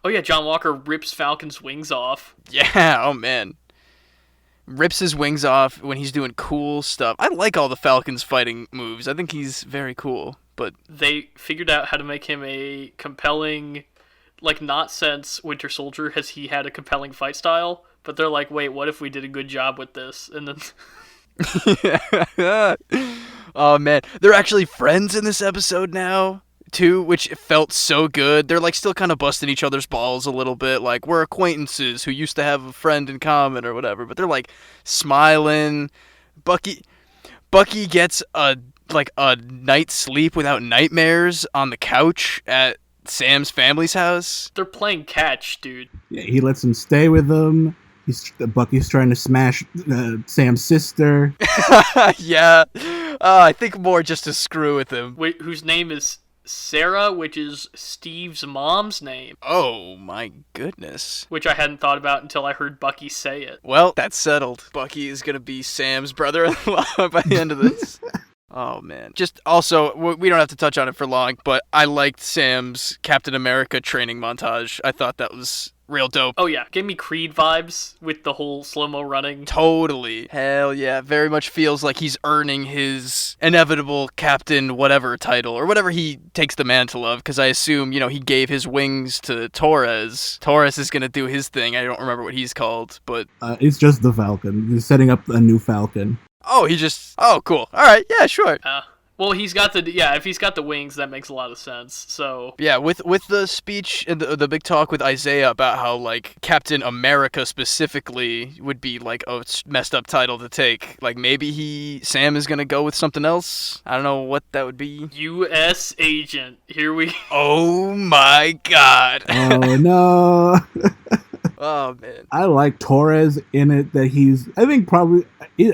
Oh yeah, John Walker rips Falcon's wings off. Yeah, oh man. Rips his wings off when he's doing cool stuff. I like all the Falcon's fighting moves. I think he's very cool, but they figured out how to make him a compelling, like, not since Winter Soldier has he had a compelling fight style, but they're like, wait, what if we did a good job with this? And then oh man, they're actually friends in this episode now too, which felt so good. They're like still kind of busting each other's balls a little bit, like we're acquaintances who used to have a friend in common or whatever, but they're like smiling. Bucky gets a night's sleep without nightmares on the couch at Sam's family's house. They're playing catch, dude. Yeah, he lets him stay with him. Bucky's trying to smash Sam's sister. Yeah. I think more just to screw with him. Wait, whose name is Sarah, which is Steve's mom's name. Oh my goodness. Which I hadn't thought about until I heard Bucky say it. Well, that's settled. Bucky is going to be Sam's brother-in-law by the end of this. Oh man. Just also, we don't have to touch on it for long, but I liked Sam's Captain America training montage. I thought that was real dope. Oh yeah, gave me Creed vibes with the whole slow-mo running. Totally. Hell yeah. Very much feels like he's earning his inevitable captain whatever title, or whatever he takes the mantle of, because I assume, you know, he gave his wings to Torres. Torres is going to do his thing. I don't remember what he's called, but... it's just the Falcon. He's setting up a new Falcon. Oh, oh, cool. All right, yeah, sure. Well, he's got if he's got the wings, that makes a lot of sense. So yeah, with the speech and the big talk with Isaiah about how like Captain America specifically would be like a messed up title to take. Like maybe Sam is gonna go with something else. I don't know what that would be. U.S. agent. Here we. Oh my God. Oh no. Oh man. I like Torres in it. I think probably,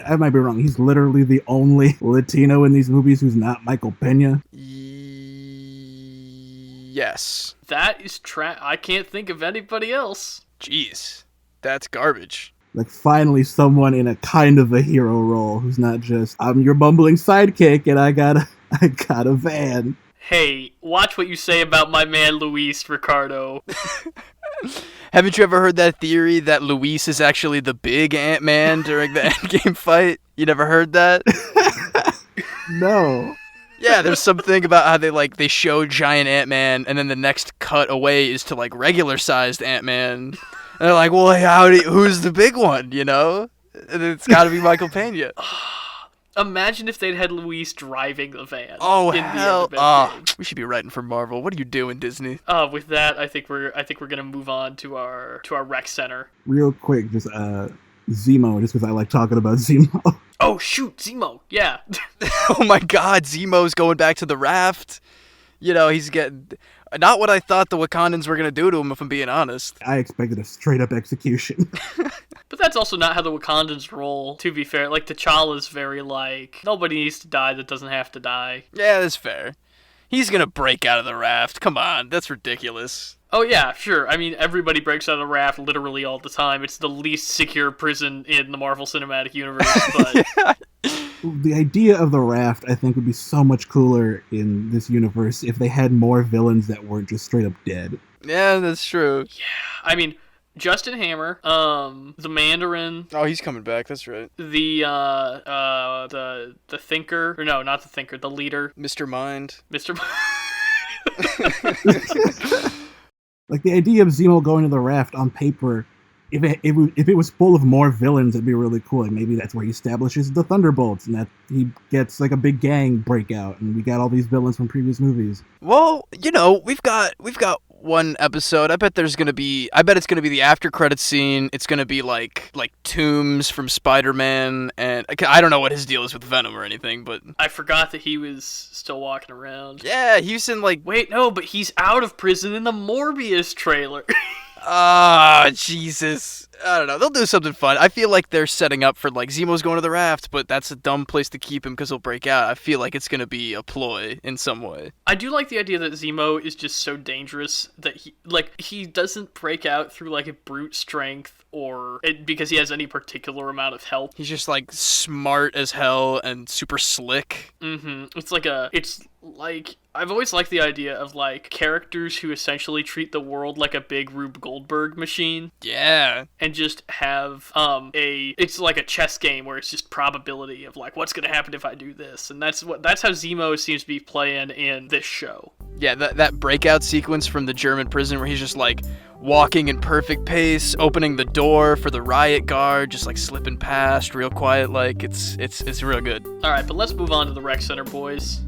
I might be wrong, he's literally the only Latino in these movies who's not Michael Pena. Yes. That is I can't think of anybody else. Jeez. That's garbage. Like, finally someone in a kind of a hero role who's not just, I'm your bumbling sidekick and I got a van. Hey, watch what you say about my man Luis, Ricardo. Haven't you ever heard that theory that Luis is actually the big Ant-Man during the Endgame fight? You never heard that? No. Yeah, there's something about how they show giant Ant-Man, and then the next cut away is to like regular-sized Ant-Man. And they're like, well, who's the big one, you know? And it's got to be Michael Pena. Imagine if they'd had Luis driving the van. Oh, in hell. The end of Endgame. We should be writing for Marvel. What are you doing, Disney? With that, I think we're gonna move on to our rec center. Real quick, just Zemo, just because I like talking about Zemo. Oh shoot, Zemo, yeah. Oh my God, Zemo's going back to the raft. You know, he's getting not what I thought the Wakandans were gonna do to him, if I'm being honest. I expected a straight up execution. But that's also not how the Wakandans roll, to be fair. Like, T'Challa's very like, nobody needs to die that doesn't have to die. Yeah, that's fair. He's gonna break out of the raft. Come on, that's ridiculous. Oh yeah, sure. I mean, everybody breaks out of the raft literally all the time. It's the least secure prison in the Marvel Cinematic Universe, but... Yeah. The idea of the raft, I think, would be so much cooler in this universe if they had more villains that weren't just straight up dead. Yeah, that's true. Yeah, I mean, Justin Hammer, the Mandarin. Oh, he's coming back. That's right. The Thinker, or no, not the Thinker, the leader, Mr. Mind. Like, the idea of Zemo going to the raft on paper, if it was full of more villains, it'd be really cool. Like, maybe that's where he establishes the Thunderbolts, and that he gets like a big gang breakout, and we got all these villains from previous movies. Well, you know, we've got one episode. I bet it's gonna be the after credits scene. It's gonna be like Tombs from Spider-Man, and I don't know what his deal is with Venom or anything, but I forgot that he was still walking around. Yeah, he was in like. Wait, no, but he's out of prison in the Morbius trailer. Ah, Jesus. I don't know. They'll do something fun. I feel like they're setting up for, like, Zemo's going to the raft, but that's a dumb place to keep him because he'll break out. I feel like it's going to be a ploy in some way. I do like the idea that Zemo is just so dangerous that he doesn't break out through, like, a brute strength or because he has any particular amount of health. He's just, like, smart as hell and super slick. Mm-hmm. It's like, I've always liked the idea of, like, characters who essentially treat the world like a big Rube Goldberg machine. Yeah. And just have, it's like a chess game where it's just probability of, like, what's gonna happen if I do this. And that's how Zemo seems to be playing in this show. Yeah, that breakout sequence from the German prison where he's just, like, walking in perfect pace, opening the door for the riot guard, just, like, slipping past real quiet, like, it's real good. Alright, but let's move on to the rec center, boys.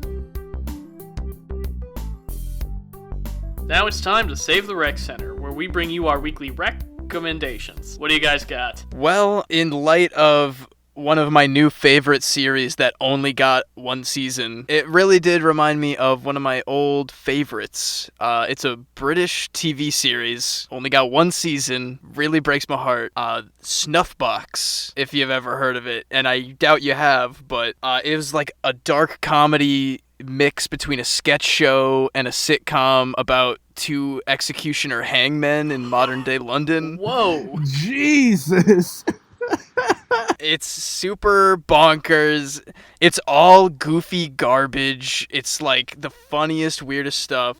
Now it's time to Save the Rec Center, where we bring you our weekly recommendations. What do you guys got? Well, in light of one of my new favorite series that only got one season, it really did remind me of one of my old favorites. It's a British TV series, only got one season, really breaks my heart. Snuffbox, if you've ever heard of it, and I doubt you have, but it was like a dark comedy mix between a sketch show and a sitcom about two executioner hangmen in modern day London. Whoa. Jesus. It's super bonkers. It's all goofy garbage. It's like the funniest, weirdest stuff.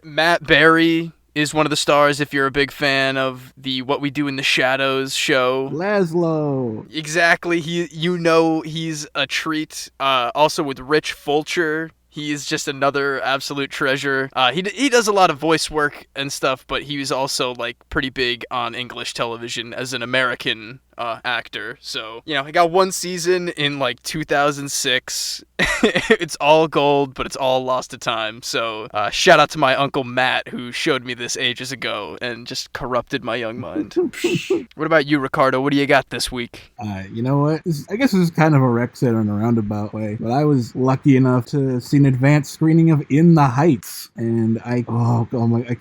Matt Berry is one of the stars if you're a big fan of the What We Do in the Shadows show. Laszlo. Exactly. He's a treat. Also with Rich Fulcher. He is just another absolute treasure. He does a lot of voice work and stuff, but he was also like pretty big on English television as an American actor. So, you know, I got one season in like 2006. It's all gold, but it's all lost to time. So, shout out to my Uncle Matt who showed me this ages ago and just corrupted my young mind. What about you, Ricardo? What do you got this week? You know what? I guess this is kind of a rec center in a roundabout way, but I was lucky enough to see an advanced screening of In the Heights, and I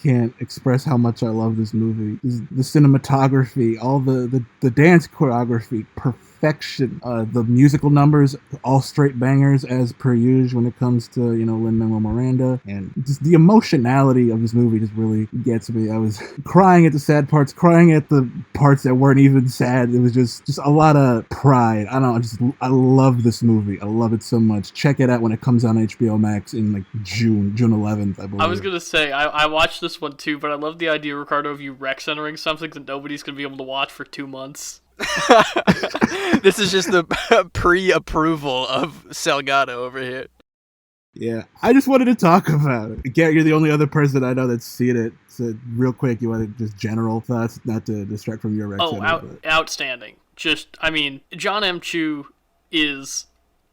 can't express how much I love this movie. The cinematography, all the dance choreography, perfection. The musical numbers, all straight bangers as per usual when it comes to, you know, Lin-Manuel Miranda, and just the emotionality of this movie just really gets me. I was crying at the sad parts, crying at the parts that weren't even sad. It was just a lot of pride. I don't know, I love this movie. I love it so much. Check it out when it comes on HBO Max in like June 11th, I believe. I was gonna say, I watched this one too, but I love the idea, Ricardo, of you rec centering something that nobody's gonna be able to watch for 2 months. This is just the pre-approval of Salgado over here. Yeah, I just wanted to talk about it. Garrett, you're the only other person I know that's seen it. So real quick, you want to just general thoughts, not to distract from your rec center, outstanding. Just, I mean, John M. Chu is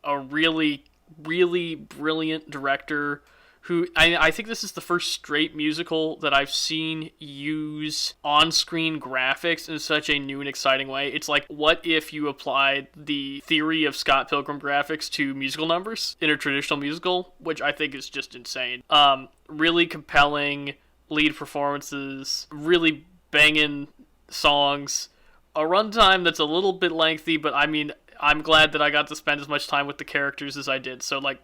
a really, really brilliant director who I think this is the first straight musical that I've seen use on-screen graphics in such a new and exciting way. It's like, what if you applied the theory of Scott Pilgrim graphics to musical numbers in a traditional musical, which I think is just insane. Really compelling lead performances, really banging songs, a runtime that's a little bit lengthy, but I mean, I'm glad that I got to spend as much time with the characters as I did. So, like,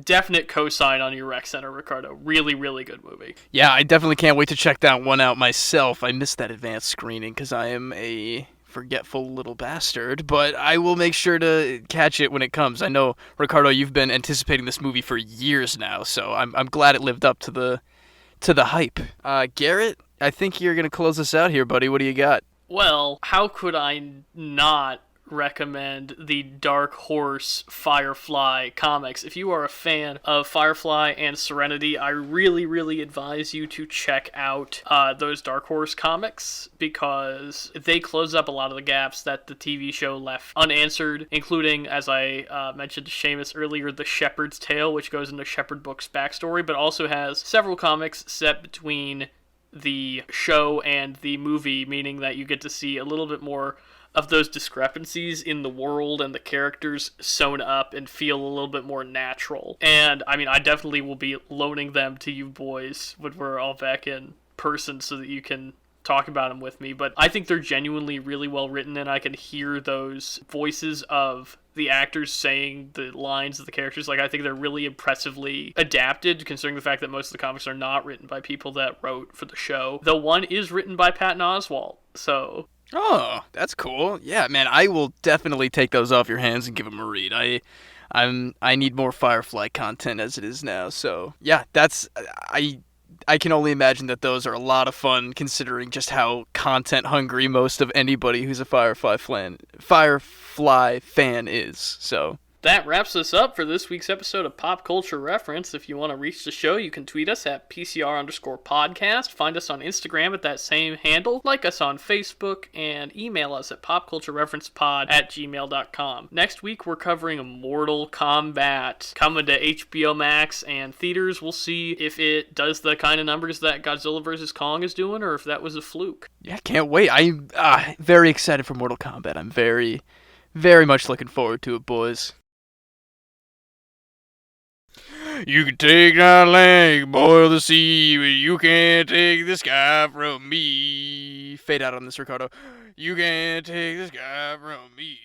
definite cosign on your rec center, Ricardo. Really, really good movie. Yeah, I definitely can't wait to check that one out myself. I missed that advanced screening because I am a forgetful little bastard, but I will make sure to catch it when it comes. I know, Ricardo, you've been anticipating this movie for years now, so I'm glad it lived up to the hype. Garrett, I think you're gonna close us out here, buddy. What do you got? Well, how could I not recommend the Dark Horse Firefly comics? If you are a fan of Firefly and Serenity, I really, really advise you to check out those Dark Horse comics, because they close up a lot of the gaps that the TV show left unanswered, including, as I mentioned to Seamus earlier, the Shepherd's Tale, which goes into Shepherd Book's backstory, but also has several comics set between the show and the movie, meaning that you get to see a little bit more of those discrepancies in the world and the characters sewn up and feel a little bit more natural. And I mean, I definitely will be loaning them to you boys when we're all back in person so that you can talk about them with me. But I think they're genuinely really well written, and I can hear those voices of the actors saying the lines of the characters. Like, I think they're really impressively adapted, considering the fact that most of the comics are not written by people that wrote for the show. The one is written by Patton Oswalt, so... Oh, that's cool. Yeah, man, I will definitely take those off your hands and give them a read. I need more Firefly content as it is now. So yeah, I can only imagine that those are a lot of fun, considering just how content hungry most of anybody who's a Firefly fan is. So. That wraps us up for this week's episode of Pop Culture Reference. If you want to reach the show, you can tweet us at PCR_podcast, find us on Instagram at that same handle, like us on Facebook, and email us at popculturereferencepod@gmail.com. Next week, we're covering Mortal Kombat, coming to HBO Max and theaters. We'll see if it does the kind of numbers that Godzilla vs. Kong is doing, or if that was a fluke. Yeah, can't wait. I'm very excited for Mortal Kombat. I'm very, very much looking forward to it, boys. You can take my leg, boil the sea, but you can't take the sky from me. Fade out on this, Ricardo. You can't take the sky from me.